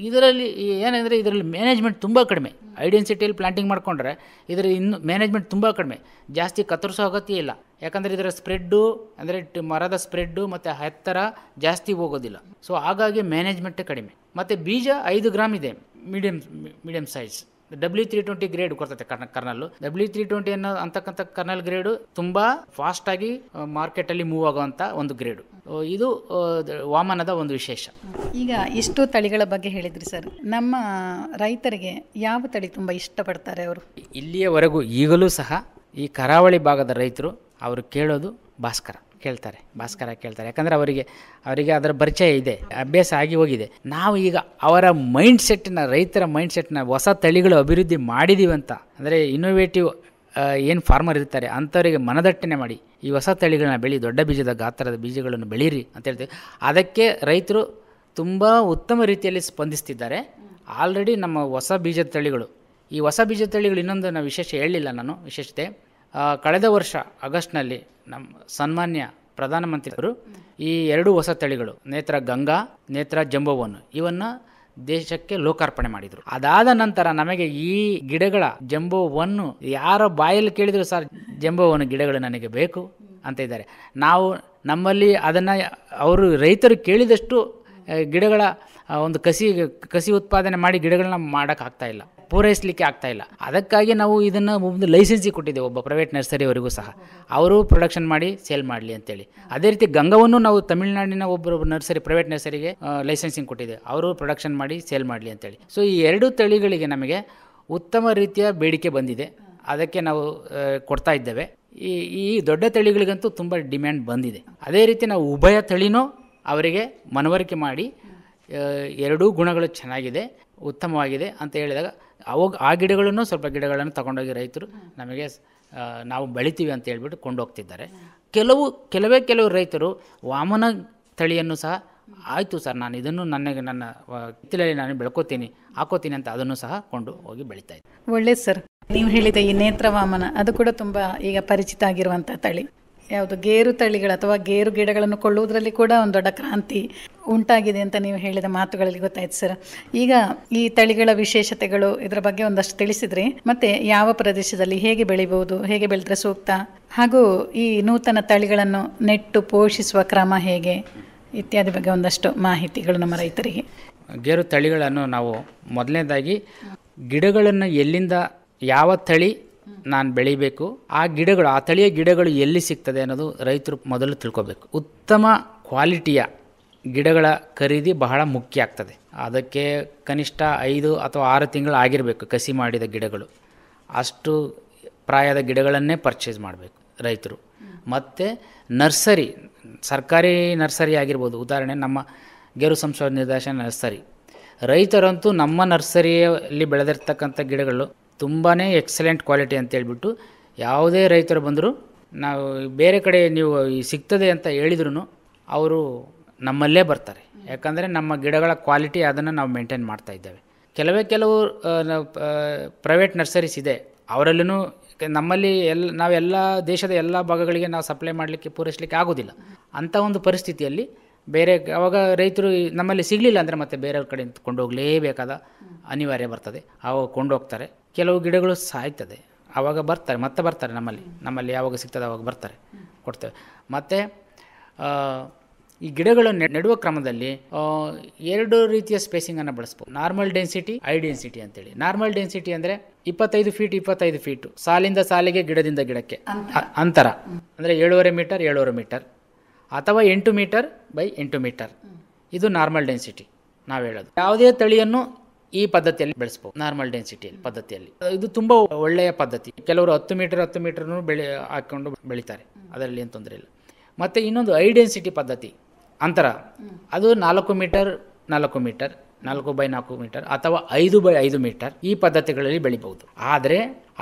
S3: ಇದರಲ್ಲಿ ಏನಂದರೆ ಇದರಲ್ಲಿ ಮ್ಯಾನೇಜ್ಮೆಂಟ್ ತುಂಬ ಕಡಿಮೆ. ಐಡೆನ್ಸಿಟಿಯಲ್ಲಿ ಪ್ಲಾಂಟಿಂಗ್ ಮಾಡಿಕೊಂಡ್ರೆ ಇದರ ಇನ್ನು ಮ್ಯಾನೇಜ್ಮೆಂಟ್ ತುಂಬ ಕಡಿಮೆ, ಜಾಸ್ತಿ ಕತ್ತರಿಸೋ ಅಗತ್ಯ ಇಲ್ಲ. ಯಾಕಂದರೆ ಇದರ ಸ್ಪ್ರೆಡ್ಡು, ಅಂದರೆ ಮರದ ಸ್ಪ್ರೆಡ್ಡು ಮತ್ತು ಎತ್ತರ ಜಾಸ್ತಿ ಹೋಗೋದಿಲ್ಲ. ಸೊ ಹಾಗಾಗಿ ಮ್ಯಾನೇಜ್ಮೆಂಟ್ ಕಡಿಮೆ. ಮತ್ತು ಬೀಜ 5 ಗ್ರಾಮ್ ಇದೆ, ಮೀಡಿಯಮ್ ಸೈಜ್ W320 ಗ್ರೇಡ್ ಕೊಡ್ತೈತೆ ಕರ್ನಲ್ಲು. W320 ಅನ್ನೋ ಅಂತಕ್ಕಂಥ ಕರ್ನಲ್ ಗ್ರೇಡು ತುಂಬ ಫಾಸ್ಟಾಗಿ ಮಾರ್ಕೆಟಲ್ಲಿ ಮೂವ್ ಆಗುವಂಥ ಒಂದು ಗ್ರೇಡು. ಇದು ವಾಮನದ ಒಂದು ವಿಶೇಷ.
S2: ಈಗ ಇಷ್ಟು ತಳಿಗಳ ಬಗ್ಗೆ ಹೇಳಿದ್ರಿ ಸರ್, ನಮ್ಮ ರೈತರಿಗೆ ಯಾವ ತಳಿ ತುಂಬ ಇಷ್ಟಪಡ್ತಾರೆ ಅವರು?
S3: ಇಲ್ಲಿಯವರೆಗೂ ಈಗಲೂ ಸಹ ಈ ಕರಾವಳಿ ಭಾಗದ ರೈತರು ಅವರು ಕೇಳೋದು ಭಾಸ್ಕರ ಕೇಳ್ತಾರೆ. ಯಾಕಂದರೆ ಅವರಿಗೆ ಅದರ ಪರಿಚಯ ಇದೆ, ಅಭ್ಯಾಸ ಆಗಿ ಹೋಗಿದೆ. ನಾವು ಈಗ ಅವರ ರೈತರ ಮೈಂಡ್ಸೆಟ್ನ ಹೊಸ ತಳಿಗಳು ಅಭಿವೃದ್ಧಿ ಮಾಡಿದ್ದೀವಿ ಅಂತ, ಅಂದರೆ ಇನ್ನೋವೇಟಿವ್ ಏನು ಫಾರ್ಮರ್ ಇರ್ತಾರೆ ಅಂಥವರಿಗೆ ಮನದಟ್ಟಣೆ ಮಾಡಿ ಈ ಹೊಸ ತಳಿಗಳನ್ನ ದೊಡ್ಡ ಬೀಜದ ಗಾತ್ರದ ಬೀಜಗಳನ್ನು ಬೆಳೀರಿ ಅಂತ ಹೇಳ್ತೀವಿ. ಅದಕ್ಕೆ ರೈತರು ತುಂಬ ಉತ್ತಮ ರೀತಿಯಲ್ಲಿ ಸ್ಪಂದಿಸ್ತಿದ್ದಾರೆ. ಆಲ್ರೆಡಿ ನಮ್ಮ ಹೊಸ ಬೀಜದ ತಳಿಗಳು, ಈ ಹೊಸ ಬೀಜದ ತಳಿಗಳು ಇನ್ನೊಂದು ನಾವು ವಿಶೇಷ ಹೇಳಿಲ್ಲ ನಾನು, ವಿಶೇಷತೆ ಕಳೆದ ವರ್ಷ ಆಗಸ್ಟ್ನಲ್ಲಿ ನಮ್ಮ ಸನ್ಮಾನ್ಯ ಪ್ರಧಾನಮಂತ್ರಿಗಳು ಈ 2 ಹೊಸ ತಳಿಗಳು ನೇತ್ರ ಗಂಗಾ, ನೇತ್ರ ಜಂಬೋವನ್ನು ಇವನ್ನು ದೇಶಕ್ಕೆ ಲೋಕಾರ್ಪಣೆ ಮಾಡಿದರು. ಅದಾದ ನಂತರ ನಮಗೆ ಈ ಗಿಡಗಳ ಜಂಬೋವನ್ನು ಯಾರ ಬಾಯಲ್ಲಿ ಕೇಳಿದ್ರು ಸರ್ ಜಂಬೋವನ್ನು ಗಿಡಗಳು ನನಗೆ ಬೇಕು ಅಂತ ಇದ್ದಾರೆ. ನಾವು ನಮ್ಮಲ್ಲಿ ಅದನ್ನು ಅವರು ರೈತರು ಕೇಳಿದಷ್ಟು ಗಿಡಗಳ ಒಂದು ಕಸಿ ಉತ್ಪಾದನೆ ಮಾಡಿ ಗಿಡಗಳನ್ನ ಮಾಡೋಕ್ಕಾಗ್ತಾಯಿಲ್ಲ, ಪೂರೈಸಲಿಕ್ಕೆ ಆಗ್ತಾಯಿಲ್ಲ. ಅದಕ್ಕಾಗಿ ನಾವು ಇದನ್ನು ಒಂದು ಲೈಸೆನ್ಸಿಗೆ ಕೊಟ್ಟಿದ್ದೇವೆ ಒಬ್ಬ ಪ್ರೈವೇಟ್ ನರ್ಸರಿಯವರಿಗೂ ಸಹ, ಅವರು ಪ್ರೊಡಕ್ಷನ್ ಮಾಡಿ ಸೇಲ್ ಮಾಡಲಿ ಅಂತೇಳಿ. ಅದೇ ರೀತಿ ಗಂಗವನ್ನು ನಾವು ತಮಿಳುನಾಡಿನ ಒಬ್ಬರು ನರ್ಸರಿ ಪ್ರೈವೇಟ್ ನರ್ಸರಿಗೆ ಲೈಸೆನ್ಸಿಂಗ್ ಕೊಟ್ಟಿದ್ದೇವೆ, ಅವರು ಪ್ರೊಡಕ್ಷನ್ ಮಾಡಿ ಸೇಲ್ ಮಾಡಲಿ ಅಂತೇಳಿ. ಸೊ ಈ 2 ತಳಿಗಳಿಗೆ ನಮಗೆ ಉತ್ತಮ ರೀತಿಯ ಬೇಡಿಕೆ ಬಂದಿದೆ, ಅದಕ್ಕೆ ನಾವು ಕೊಡ್ತಾ ಇದ್ದೇವೆ. ಈ ದೊಡ್ಡ ತಳಿಗಳಿಗಂತೂ ತುಂಬ ಡಿಮ್ಯಾಂಡ್ ಬಂದಿದೆ. ಅದೇ ರೀತಿ ನಾವು ಉಭಯ ತಳಿನೂ ಅವರಿಗೆ ಮನವರಿಕೆ ಮಾಡಿ 2 ಗುಣಗಳು ಚೆನ್ನಾಗಿದೆ, ಉತ್ತಮವಾಗಿದೆ ಅಂತ ಹೇಳಿದಾಗ ಆ ಗಿಡಗಳನ್ನು ಸ್ವಲ್ಪ ಗಿಡಗಳನ್ನು ತಗೊಂಡೋಗಿ ರೈತರು ನಮಗೆ ನಾವು ಬೆಳಿತೀವಿ ಅಂತ ಹೇಳ್ಬಿಟ್ಟು ಕೊಂಡೋಗ್ತಿದ್ದಾರೆ. ಕೆಲವು ರೈತರು ವಾಮನ ತಳಿಯನ್ನು ಸಹ ಆಯಿತು ಸರ್ ನಾನು ಇದನ್ನು ನನ್ನ ಹಿತ್ತಲಲ್ಲಿ ನಾನು ಹಾಕೋತೀನಿ ಅಂತ ಅದನ್ನು ಸಹ ಕೊಂಡು ಹೋಗಿ ಬೆಳೀತಾ ಇದ್ದೆ.
S2: ಒಳ್ಳೇದು ಸರ್. ನೀವು ಹೇಳಿದ ಈ ನೇತ್ರವಾಮನ ಅದು ಕೂಡ ತುಂಬ ಈಗ ಪರಿಚಿತ ಆಗಿರುವಂಥ ತಳಿ. ಯಾವುದು ಗೇರು ತಳಿಗಳು ಅಥವಾ ಗೇರು ಗಿಡಗಳನ್ನು ಕೊಳ್ಳುವುದರಲ್ಲಿ ಕೂಡ ಒಂದು ದೊಡ್ಡ ಕ್ರಾಂತಿ ಉಂಟಾಗಿದೆ ಅಂತ ನೀವು ಹೇಳಿದ ಮಾತುಗಳಲ್ಲಿ ಗೊತ್ತಾಯ್ತು ಸರ್. ಈಗ ಈ ತಳಿಗಳ ವಿಶೇಷತೆಗಳು ಇದರ ಬಗ್ಗೆ ಒಂದಷ್ಟು ತಿಳಿಸಿದ್ರಿ. ಮತ್ತೆ ಯಾವ ಪ್ರದೇಶದಲ್ಲಿ ಹೇಗೆ ಬೆಳಿಬಹುದು, ಹೇಗೆ ಬೆಳೆದ್ರೆ ಸೂಕ್ತ, ಹಾಗೂ ಈ ನೂತನ ತಳಿಗಳನ್ನು ನೆಟ್ಟು ಪೋಷಿಸುವ ಕ್ರಮ ಹೇಗೆ ಇತ್ಯಾದಿ ಬಗ್ಗೆ ಒಂದಷ್ಟು ಮಾಹಿತಿಗಳು ನಮ್ಮ ರೈತರಿಗೆ.
S3: ಗೇರು ತಳಿಗಳನ್ನು ನಾವು ಮೊದಲನೇದಾಗಿ ಗಿಡಗಳನ್ನು ಎಲ್ಲಿಂದ ಯಾವ ತಳಿ ನಾನು ಬೆಳಿಬೇಕು, ಆ ತಳಿಯ ಗಿಡಗಳು ಎಲ್ಲಿ ಸಿಗ್ತದೆ ಅನ್ನೋದು ರೈತರು ಮೊದಲು ತಿಳ್ಕೊಬೇಕು. ಉತ್ತಮ ಕ್ವಾಲಿಟಿಯ ಗಿಡಗಳ ಖರೀದಿ ಬಹಳ ಮುಖ್ಯ ಆಗ್ತದೆ. ಅದಕ್ಕೆ ಕನಿಷ್ಠ 5 ಅಥವಾ 6 ತಿಂಗಳು ಆಗಿರಬೇಕು ಕಸಿ ಮಾಡಿದ ಗಿಡಗಳು. ಅಷ್ಟು ಪ್ರಾಯದ ಗಿಡಗಳನ್ನೇ ಪರ್ಚೇಸ್ ಮಾಡಬೇಕು ರೈತರು. ಮತ್ತು ನರ್ಸರಿ, ಸರ್ಕಾರಿ ನರ್ಸರಿ ಆಗಿರ್ಬೋದು, ಉದಾಹರಣೆ ನಮ್ಮ ಗೇರು ಸಂಶೋಧನಾ ನಿರ್ದೇಶನ ನರ್ಸರಿ. ರೈತರಂತೂ ನಮ್ಮ ನರ್ಸರಿಯಲ್ಲಿ ಬೆಳೆದಿರ್ತಕ್ಕಂಥ ಗಿಡಗಳು ತುಂಬಾ ಎಕ್ಸಲೆಂಟ್ ಕ್ವಾಲಿಟಿ ಅಂತೇಳ್ಬಿಟ್ಟು ಯಾವುದೇ ರೈತರು ಬಂದರೂ ನಾವು ಬೇರೆ ಕಡೆ ನೀವು ಸಿಗ್ತದೆ ಅಂತ ಹೇಳಿದ್ರು ಅವರು ನಮ್ಮಲ್ಲೇ ಬರ್ತಾರೆ. ಯಾಕಂದರೆ ನಮ್ಮ ಗಿಡಗಳ ಕ್ವಾಲಿಟಿ ಅದನ್ನು ನಾವು ಮೇಂಟೈನ್ ಮಾಡ್ತಾ ಇದ್ದೇವೆ. ಕೆಲವು ಪ್ರೈವೇಟ್ ನರ್ಸರೀಸ್ ಇದೆ, ಅವರಲ್ಲೂ ನಮ್ಮಲ್ಲಿ ನಾವೆಲ್ಲ ದೇಶದ ಎಲ್ಲ ಭಾಗಗಳಿಗೆ ನಾವು ಸಪ್ಲೈ ಮಾಡಲಿಕ್ಕೆ ಪೂರೈಸಲಿಕ್ಕೆ ಆಗೋದಿಲ್ಲ. ಅಂಥ ಒಂದು ಪರಿಸ್ಥಿತಿಯಲ್ಲಿ ಅವಾಗ ರೈತರು ನಮ್ಮಲ್ಲಿ ಸಿಗಲಿಲ್ಲ ಅಂದರೆ ಮತ್ತೆ ಬೇರೆಯವ್ರ ಕಡೆ ಕೊಂಡೋಗಲೇಬೇಕಾದ ಅನಿವಾರ್ಯ ಬರ್ತದೆ. ಅವಾಗ ಕೊಂಡೋಗ್ತಾರೆ. ಕೆಲವು ಗಿಡಗಳು ಸಾಯ್ತದೆ, ಆವಾಗ ಬರ್ತಾರೆ ನಮ್ಮಲ್ಲಿ ಯಾವಾಗ ಸಿಗ್ತದೆ ಆವಾಗ ಬರ್ತಾರೆ, ಕೊಡ್ತೇವೆ. ಮತ್ತು ಈ ಗಿಡಗಳನ್ನು ನೆಡುವ ಕ್ರಮದಲ್ಲಿ 2 ರೀತಿಯ ಸ್ಪೇಸಿಂಗನ್ನು ಬಳಸ್ಬೋದು. ನಾರ್ಮಲ್ ಡೆನ್ಸಿಟಿ, ಹೈ ಡೆನ್ಸಿಟಿ ಅಂತೇಳಿ. ನಾರ್ಮಲ್ ಡೆನ್ಸಿಟಿ ಅಂದರೆ 25 ಫೀಟು ಸಾಲಿಂದ ಸಾಲಿಗೆ ಗಿಡದಿಂದ ಗಿಡಕ್ಕೆ ಅಂತರ, ಅಂದರೆ 7.5 ಮೀಟರ್ 7.5 ಮೀಟರ್ ಅಥವಾ 8 ಮೀಟರ್ ಬೈ 8 ಮೀಟರ್. ಇದು ನಾರ್ಮಲ್ ಡೆನ್ಸಿಟಿ ನಾವು ಹೇಳೋದು. ಯಾವುದೇ ತಳಿಯನ್ನು ಈ ಪದ್ಧತಿಯಲ್ಲಿ ಬೆಳೆಸ್ಬೋದು, ನಾರ್ಮಲ್ ಡೆನ್ಸಿಟಿಯಲ್ಲಿ ಪದ್ಧತಿಯಲ್ಲಿ. ಇದು ತುಂಬ ಒಳ್ಳೆಯ ಪದ್ಧತಿ. ಕೆಲವರು 10 ಮೀಟರ್ನೂ ಹಾಕ್ಕೊಂಡು ಬೆಳೀತಾರೆ, ಅದರಲ್ಲಿ ಏನು ತೊಂದರೆ ಇಲ್ಲ. ಮತ್ತು ಇನ್ನೊಂದು ಹೈ ಡೆನ್ಸಿಟಿ ಪದ್ಧತಿ ಅಂತರ, ಅದು 4 ಮೀಟರ್ 4 ಮೀಟರ್ 4x4 ಮೀಟರ್ ಅಥವಾ 5x5 ಮೀಟರ್ ಈ ಪದ್ಧತಿಗಳಲ್ಲಿ ಬೆಳಿಬಹುದು. ಆದರೆ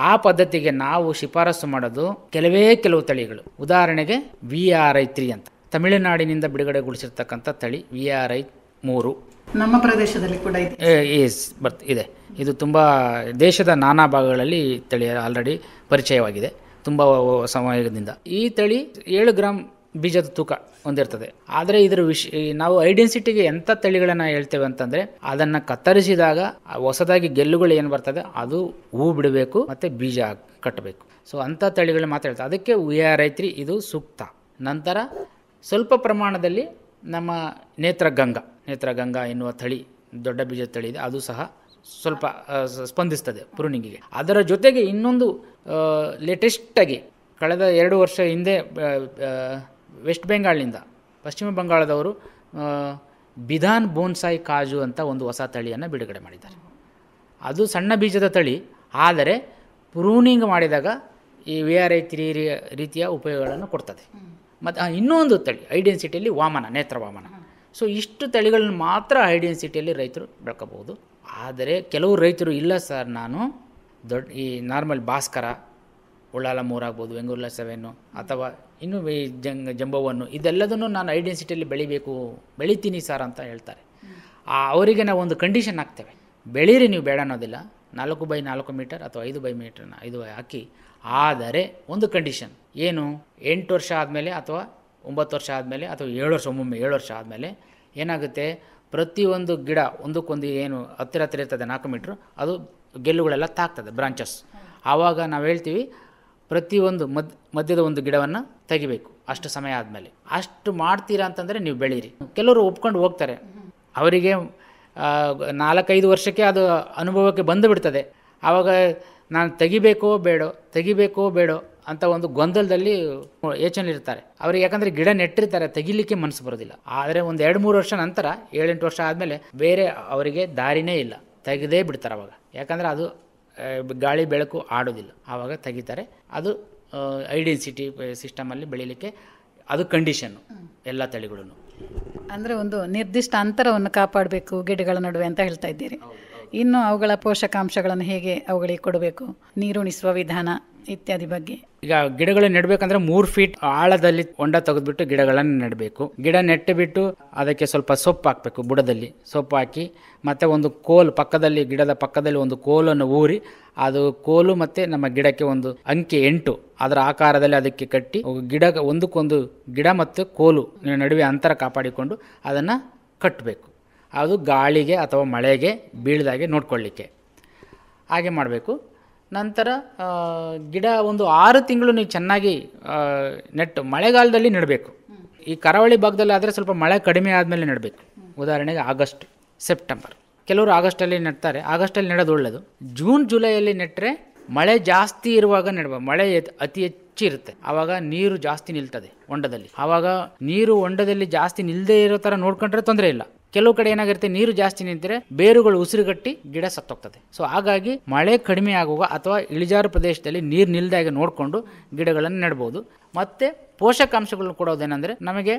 S3: ಆ ಪದ್ಧತಿಗೆ ನಾವು ಶಿಫಾರಸು ಮಾಡೋದು ಕೆಲವು ತಳಿಗಳು. ಉದಾಹರಣೆಗೆ VRI3 ಅಂತ ತಮಿಳುನಾಡಿನಿಂದ ಬಿಡುಗಡೆಗೊಳಿಸಿರ್ತಕ್ಕಂಥ ತಳಿ VRI3.
S2: ನಮ್ಮ ಪ್ರದೇಶದಲ್ಲಿ ಕೂಡ
S3: ಇದೆ. ಇದು ತುಂಬ ದೇಶದ ನಾನಾ ಭಾಗಗಳಲ್ಲಿ ತಳಿ ಆಲ್ರೆಡಿ ಪರಿಚಯವಾಗಿದೆ ತುಂಬ ಸಮಯದಿಂದ. ಈ ತಳಿ 7 ಗ್ರಾಮ್ ಬೀಜದ ತೂಕ ಹೊಂದಿರ್ತದೆ. ಆದರೆ ಇದರ ನಾವು ಐಡೆನ್ಸಿಟಿಗೆ ಎಂಥ ತಳಿಗಳನ್ನು ಹೇಳ್ತೇವೆ ಅಂತಂದರೆ, ಅದನ್ನು ಕತ್ತರಿಸಿದಾಗ ಹೊಸದಾಗಿ ಗೆಲ್ಲುಗಳು ಏನು ಬರ್ತದೆ ಅದು ಹೂ ಬಿಡಬೇಕು ಮತ್ತು ಬೀಜ ಕಟ್ಟಬೇಕು. ಸೊ ಅಂಥ ತಳಿಗಳನ್ನ ಮಾತಾಡ್ತಾರೆ. ಅದಕ್ಕೆ VRI3 ಇದು ಸೂಕ್ತ. ನಂತರ ಸ್ವಲ್ಪ ಪ್ರಮಾಣದಲ್ಲಿ ನಮ್ಮ ನೇತ್ರಗಂಗಾ ಎನ್ನುವ ತಳಿ, ದೊಡ್ಡ ಬೀಜದ ತಳಿ ಇದೆ, ಅದು ಸಹ ಸ್ವಲ್ಪ ಸ್ಪಂದಿಸ್ತದೆ ಪ್ರೂನಿಂಗಿಗೆ. ಅದರ ಜೊತೆಗೆ ಇನ್ನೊಂದು ಲೇಟೆಸ್ಟಾಗಿ ಕಳೆದ 2 ವರ್ಷ ಹಿಂದೆ ವೆಸ್ಟ್ ಬೆಂಗಾಲ್ನಿಂದ ಪಶ್ಚಿಮ ಬಂಗಾಳದವರು ಬಿಧಾನ್ ಬೋನ್ಸಾಯಿ ಕಾಜು ಅಂತ ಒಂದು ಹೊಸ ತಳಿಯನ್ನು ಬಿಡುಗಡೆ ಮಾಡಿದ್ದಾರೆ. ಅದು ಸಣ್ಣ ಬೀಜದ ತಳಿ, ಆದರೆ ಪ್ರೂನಿಂಗ್ ಮಾಡಿದಾಗ ಈ VRI3 ರೀತಿಯ ಉಪಯೋಗಗಳನ್ನು ಕೊಡ್ತದೆ. ಮತ್ತು ಇನ್ನೊಂದು ತಳಿ ಹೈ ಡೆನ್ಸಿಟಿಯಲ್ಲಿ ವಾಮನ, ನೇತ್ರ ವಾಮನ. ಸೊ ಇಷ್ಟು ತಳಿಗಳನ್ನು ಮಾತ್ರ ಹೈ ಡೆನ್ಸಿಟಿಯಲ್ಲಿ ರೈತರು ಬೆಳ್ಕೋಬಹುದು. ಆದರೆ ಕೆಲವು ರೈತರು ಇಲ್ಲ ಸರ್, ನಾನು ಈ ನಾರ್ಮಲ್ ಭಾಸ್ಕರ, ಉಳ್ಳಾಲ 3 ಆಗ್ಬೋದು, ವೆಂಗೂರ್ಲ 7 ಅಥವಾ ಇನ್ನೂ ಜಂಬವನ್ನು ಇದೆಲ್ಲದನ್ನು ನಾನು ಹೈ ಡೆನ್ಸಿಟಿಯಲ್ಲಿ ಬೆಳಿತೀನಿ ಸರ್ ಅಂತ ಹೇಳ್ತಾರೆ. ಅವರಿಗೆ ನಾವು ಒಂದು ಕಂಡೀಷನ್ ಹಾಕ್ತೇವೆ, ಬೆಳೀರಿ ನೀವು, ಬೇಡ ಅನ್ನೋದಿಲ್ಲ, 4x4 ಮೀಟರ್ ಅಥವಾ 5x5 ಹಾಕಿ. ಆದರೆ ಒಂದು ಕಂಡೀಷನ್ ಏನು, 8 ವರ್ಷ ಆದಮೇಲೆ ಅಥವಾ 9 ವರ್ಷ ಆದಮೇಲೆ ಅಥವಾ 7 ವರ್ಷ, ಒಮ್ಮೊಮ್ಮೆ 7 ವರ್ಷ ಆದಮೇಲೆ ಏನಾಗುತ್ತೆ, ಪ್ರತಿಯೊಂದು ಗಿಡ ಒಂದಕ್ಕೊಂದು ಏನು ಹತ್ತಿರ ಇರ್ತದೆ 4 ಮೀಟ್ರು, ಅದು ಗೆಲ್ಲುಗಳೆಲ್ಲ ತಾಗ್ತದೆ, ಬ್ರಾಂಚಸ್. ಆವಾಗ ನಾವು ಹೇಳ್ತೀವಿ ಪ್ರತಿಯೊಂದು ಮಧ್ಯದ ಒಂದು ಗಿಡವನ್ನು ತೆಗಿಬೇಕು ಅಷ್ಟು ಸಮಯ ಆದಮೇಲೆ. ಅಷ್ಟು ಮಾಡ್ತೀರಾ ಅಂತಂದರೆ ನೀವು ಬೆಳೀರಿ. ಕೆಲವರು ಒಪ್ಕೊಂಡು ಹೋಗ್ತಾರೆ, ಅವರಿಗೆ 4-5 ವರ್ಷಕ್ಕೆ ಅದು ಅನುಭವಕ್ಕೆ ಬಂದು ಬಿಡ್ತದೆ. ಆವಾಗ ನಾನು ತೆಗಿಬೇಕೋ ಬೇಡೋ ಅಂತ ಒಂದು ಗೊಂದಲದಲ್ಲಿ ಯೋಚನೆ ಇರ್ತಾರೆ ಅವ್ರಿಗೆ. ಯಾಕಂದರೆ ಗಿಡ ನೆಟ್ಟಿರ್ತಾರೆ, ತೆಗಿಲಿಕ್ಕೆ ಮನಸ್ಸು ಬರೋದಿಲ್ಲ. ಆದರೆ ಒಂದು 2-3 ವರ್ಷ ನಂತರ 7-8 ವರ್ಷ ಆದಮೇಲೆ ಬೇರೆ ಅವರಿಗೆ ದಾರಿನೇ ಇಲ್ಲ, ತೆಗೆದೇ ಬಿಡ್ತಾರೆ ಅವಾಗ. ಯಾಕಂದರೆ ಅದು ಗಾಳಿ ಬೆಳಕು ಆಡೋದಿಲ್ಲ, ಆವಾಗ ತೆಗಿತಾರೆ. ಅದು ಹೈ ಡೆನ್ಸಿಟಿ ಸಿಸ್ಟಮಲ್ಲಿ ಬೆಳೀಲಿಕ್ಕೆ ಅದು ಕಂಡೀಷನ್ನು ಎಲ್ಲ ತಳಿಗಳನ್ನು.
S2: ಅಂದರೆ ಒಂದು ನಿರ್ದಿಷ್ಟ ಅಂತರವನ್ನು ಕಾಪಾಡಬೇಕು ಗಿಡಗಳ ನಡುವೆ ಅಂತ ಹೇಳ್ತಾ ಇದ್ದೀರಿ. ಇನ್ನು ಅವುಗಳ ಪೋಷಕಾಂಶಗಳನ್ನು ಹೇಗೆ ಅವುಗಳಿಗೆ ಕೊಡಬೇಕು, ನೀರುಣಿಸುವ ವಿಧಾನ ಇತ್ಯಾದಿ ಬಗ್ಗೆ.
S3: ಈಗ ಗಿಡಗಳನ್ನು ನೆಡಬೇಕಂದ್ರೆ 3 ಫೀಟ್ ಆಳದಲ್ಲಿ ಹೊಂಡ ತೆಗೆದುಬಿಟ್ಟು ಗಿಡಗಳನ್ನು ನೆಡಬೇಕು. ಗಿಡ ನೆಟ್ಟು ಬಿಟ್ಟು ಅದಕ್ಕೆ ಸ್ವಲ್ಪ ಸೊಪ್ಪು ಹಾಕಬೇಕು, ಬುಡದಲ್ಲಿ ಸೊಪ್ಪು ಹಾಕಿ, ಮತ್ತು ಒಂದು ಕೋಲು ಪಕ್ಕದಲ್ಲಿ, ಗಿಡದ ಪಕ್ಕದಲ್ಲಿ ಒಂದು ಕೋಲನ್ನು ಊರಿ, ಅದು ಕೋಲು ಮತ್ತು ನಮ್ಮ ಗಿಡಕ್ಕೆ ಒಂದು ಅಂಕೆ 8 ಅದರ ಆಕಾರದಲ್ಲಿ ಅದಕ್ಕೆ ಕಟ್ಟಿ, ಒಂದಕ್ಕೊಂದು ಗಿಡ ಮತ್ತು ಕೋಲು ನಡುವೆ ಅಂತರ ಕಾಪಾಡಿಕೊಂಡು ಅದನ್ನು ಕಟ್ಟಬೇಕು. ಅದು ಗಾಳಿಗೆ ಅಥವಾ ಮಳೆಗೆ ಬೀಳದಾಗೆ ನೋಡ್ಕೊಳ್ಳಿಕ್ಕೆ ಹಾಗೆ ಮಾಡಬೇಕು. ನಂತರ ಗಿಡ ಒಂದು 6 ತಿಂಗಳು ನೀವು ಚೆನ್ನಾಗಿ ನೆಟ್ಟು ಮಳೆಗಾಲದಲ್ಲಿ ನೆಡಬೇಕು. ಈ ಕರಾವಳಿ ಭಾಗದಲ್ಲಿ ಆದರೆ ಸ್ವಲ್ಪ ಮಳೆ ಕಡಿಮೆ ಆದಮೇಲೆ ನೆಡಬೇಕು. ಉದಾಹರಣೆಗೆ ಆಗಸ್ಟ್, ಸೆಪ್ಟೆಂಬರ್. ಕೆಲವರು ಆಗಸ್ಟಲ್ಲಿ ನೆಡ್ತಾರೆ, ಆಗಸ್ಟಲ್ಲಿ ನೆಡೋದು ಒಳ್ಳೆಯದು. ಜೂನ್ ಜುಲೈಯಲ್ಲಿ ನೆಟ್ಟರೆ ಮಳೆ ಜಾಸ್ತಿ ಇರುವಾಗ ನೆಡಬೇಕು. ಮಳೆ ಅತಿ ಹೆಚ್ಚು ಇರುತ್ತೆ, ಆವಾಗ ನೀರು ಜಾಸ್ತಿ ನಿಲ್ತದೆ ಹೊಂಡದಲ್ಲಿ. ಆವಾಗ ನೀರು ಹೊಂಡದಲ್ಲಿ ಜಾಸ್ತಿ ನಿಲ್ಲದೆ ಇರೋ ಥರ ನೋಡ್ಕೊಂಡ್ರೆ ತೊಂದರೆ ಇಲ್ಲ. ಕೆಲವು ಕಡೆ ಏನಾಗಿರುತ್ತೆ, ನೀರು ಜಾಸ್ತಿ ನಿಂತರೆ ಬೇರುಗಳು ಉಸಿರುಗಟ್ಟಿ ಗಿಡ ಸತ್ತೋಗ್ತದೆ. ಸೊ ಹಾಗಾಗಿ ಮಳೆ ಕಡಿಮೆ ಆಗುವಾಗ ಅಥವಾ ಇಳಿಜಾರು ಪ್ರದೇಶದಲ್ಲಿ ನೀರು ನಿಲ್ದಾಗೆ ನೋಡಿಕೊಂಡು ಗಿಡಗಳನ್ನು ನೆಡ್ಬೋದು. ಮತ್ತು ಪೋಷಕಾಂಶಗಳನ್ನು ಕೊಡೋದೇನೆಂದರೆ, ನಮಗೆ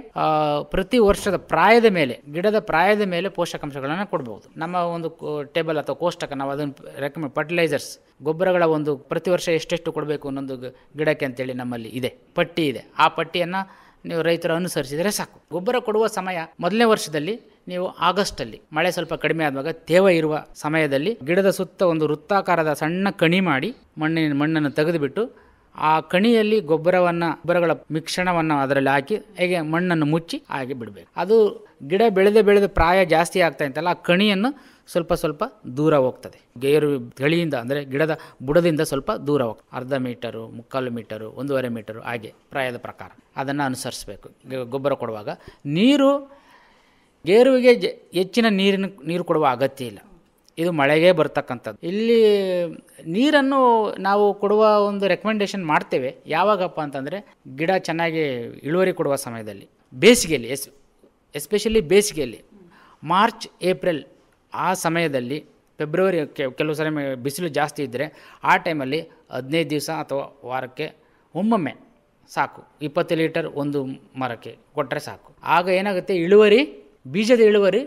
S3: ಪ್ರತಿ ವರ್ಷದ ಪ್ರಾಯದ ಮೇಲೆ, ಗಿಡದ ಪ್ರಾಯದ ಮೇಲೆ ಪೋಷಕಾಂಶಗಳನ್ನು ಕೊಡ್ಬೋದು. ನಮ್ಮ ಒಂದು ಟೇಬಲ್ ಅಥವಾ ಕೋಷ್ಟಕ, ನಾವು ಅದನ್ನು ಫರ್ಟಿಲೈಸರ್ಸ್, ಗೊಬ್ಬರಗಳ ಒಂದು ಪ್ರತಿ ವರ್ಷ ಎಷ್ಟೆಷ್ಟು ಕೊಡಬೇಕು ಅನ್ನೊಂದು ಗಿಡಕ್ಕೆ ಅಂತೇಳಿ ನಮ್ಮಲ್ಲಿ ಇದೆ, ಪಟ್ಟಿ ಇದೆ. ಆ ಪಟ್ಟಿಯನ್ನು ನೀವು ರೈತರು ಅನುಸರಿಸಿದರೆ ಸಾಕು. ಗೊಬ್ಬರ ಕೊಡುವ ಸಮಯ ಮೊದಲನೇ ವರ್ಷದಲ್ಲಿ ನೀವು ಆಗಸ್ಟಲ್ಲಿ, ಮಳೆ ಸ್ವಲ್ಪ ಕಡಿಮೆ ಆದಾಗ ತೇವ ಇರುವ ಸಮಯದಲ್ಲಿ ಗಿಡದ ಸುತ್ತ ಒಂದು ವೃತ್ತಾಕಾರದ ಸಣ್ಣ ಕಣಿ ಮಾಡಿ ಮಣ್ಣನ್ನು ತೆಗೆದುಬಿಟ್ಟು ಆ ಕಣಿಯಲ್ಲಿ ಗೊಬ್ಬರಗಳ ಮಿಶ್ರಣವನ್ನು ಅದರಲ್ಲಿ ಹಾಕಿ ಹೇಗೆ ಮಣ್ಣನ್ನು ಮುಚ್ಚಿ ಹಾಗೆ ಬಿಡಬೇಕು. ಅದು ಗಿಡ ಬೆಳೆದ ಪ್ರಾಯ ಜಾಸ್ತಿ ಆಗ್ತಾ ಇತ್ತಲ್ಲ, ಆ ಕಣಿಯನ್ನು ಸ್ವಲ್ಪ ದೂರ ಹೋಗ್ತದೆ. ಗೇರು ತಳಿಯಿಂದ ಅಂದರೆ ಗಿಡದ ಬುಡದಿಂದ ಸ್ವಲ್ಪ ದೂರ ಹೋಗ್ತದೆ. 1/2 ಮೀಟರು, 3/4 ಮೀಟರು, 1.5 ಮೀಟರು, ಹಾಗೆ ಪ್ರಾಯದ ಪ್ರಕಾರ ಅದನ್ನು ಅನುಸರಿಸಬೇಕು. ಗೊಬ್ಬರ ಕೊಡುವಾಗ ಗೇರುವಿಗೆ ಹೆಚ್ಚಿನ ನೀರು ಕೊಡುವ ಅಗತ್ಯ ಇಲ್ಲ, ಇದು ಮಳೆಗೆ ಬರ್ತಕ್ಕಂಥದ್ದು. ಇಲ್ಲಿ ನೀರನ್ನು ನಾವು ಕೊಡುವ ಒಂದು ರೆಕಮೆಂಡೇಶನ್ ಮಾಡ್ತೇವೆ. ಯಾವಾಗಪ್ಪ ಅಂತಂದರೆ, ಗಿಡ ಚೆನ್ನಾಗಿ ಇಳುವರಿ ಕೊಡುವ ಸಮಯದಲ್ಲಿ, ಬೇಸಿಗೆಯಲ್ಲಿ, ಎಸ್ಪೆಷಲಿ ಬೇಸಿಗೆಯಲ್ಲಿ, ಮಾರ್ಚ್ ಏಪ್ರಿಲ್ ಆ ಸಮಯದಲ್ಲಿ, ಫೆಬ್ರವರಿ ಕೆಲವು ಸಲ ಬಿಸಿಲು ಜಾಸ್ತಿ ಇದ್ದರೆ ಆ ಟೈಮಲ್ಲಿ 15 ದಿವಸ ಅಥವಾ ವಾರಕ್ಕೆ ಒಮ್ಮೊಮ್ಮೆ ಸಾಕು, 20 ಲೀಟರ್ ಒಂದು ಮರಕ್ಕೆ ಕೊಟ್ಟರೆ ಸಾಕು. ಆಗ ಏನಾಗುತ್ತೆ, ಬೀಜದ ಇಳುವರಿ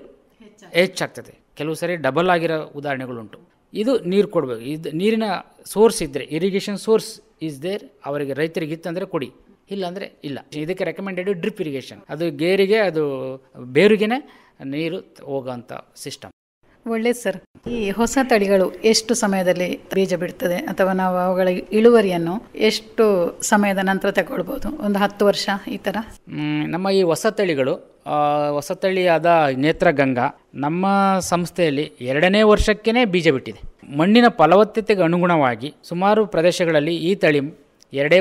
S3: ಹೆಚ್ಚಾಗ್ತದೆ. ಕೆಲವು ಸರಿ ಡಬಲ್ ಆಗಿರೋ ಉದಾಹರಣೆಗಳುಂಟು. ಇದು ನೀರು ಕೊಡಬೇಕು. ಇದು ನೀರಿನ ಸೋರ್ಸ್ ಇದ್ದರೆ, ಇರಿಗೇಷನ್ ಸೋರ್ಸ್ ಈಸ್ ದೇರ್, ಅವರಿಗೆ ರೈತರಿಗೆ ಇತ್ತಂದರೆ ಕೊಡಿ, ಇಲ್ಲ ಅಂದರೆ ಇಲ್ಲ. ಇದಕ್ಕೆ ರೆಕಮೆಂಡೆಡ್ ಡ್ರಿಪ್ ಇರಿಗೇಷನ್, ಅದು ಗೇರಿಗೆ, ಅದು ಬೇರುಗೆನೆ ನೀರು ಹೋಗೋಂಥ ಸಿಸ್ಟಮ್.
S2: ಒಳ್ಳೆಯದು ಸರ್. ಈ ಹೊಸ ತಳಿಗಳು ಎಷ್ಟು ಸಮಯದಲ್ಲಿ ಬೀಜ ಬಿಡ್ತದೆ, ಅಥವಾ ನಾವು ಅವುಗಳ ಇಳುವರಿಯನ್ನು ಎಷ್ಟು ಸಮಯದ ನಂತರ ತಗೊಳ್ಬೋದು? ಒಂದು 10 ವರ್ಷ ಈ ಥರ?
S3: ನಮ್ಮ ಈ ಹೊಸ ತಳಿಯಾದ ನೇತ್ರಗಂಗಾ ನಮ್ಮ ಸಂಸ್ಥೆಯಲ್ಲಿ 2ನೇ ವರ್ಷಕ್ಕೇ ಬೀಜ ಬಿಟ್ಟಿದೆ. ಮಣ್ಣಿನ ಫಲವತ್ತತೆಗೆ ಅನುಗುಣವಾಗಿ ಸುಮಾರು ಪ್ರದೇಶಗಳಲ್ಲಿ ಈ ತಳಿ 2ನೇ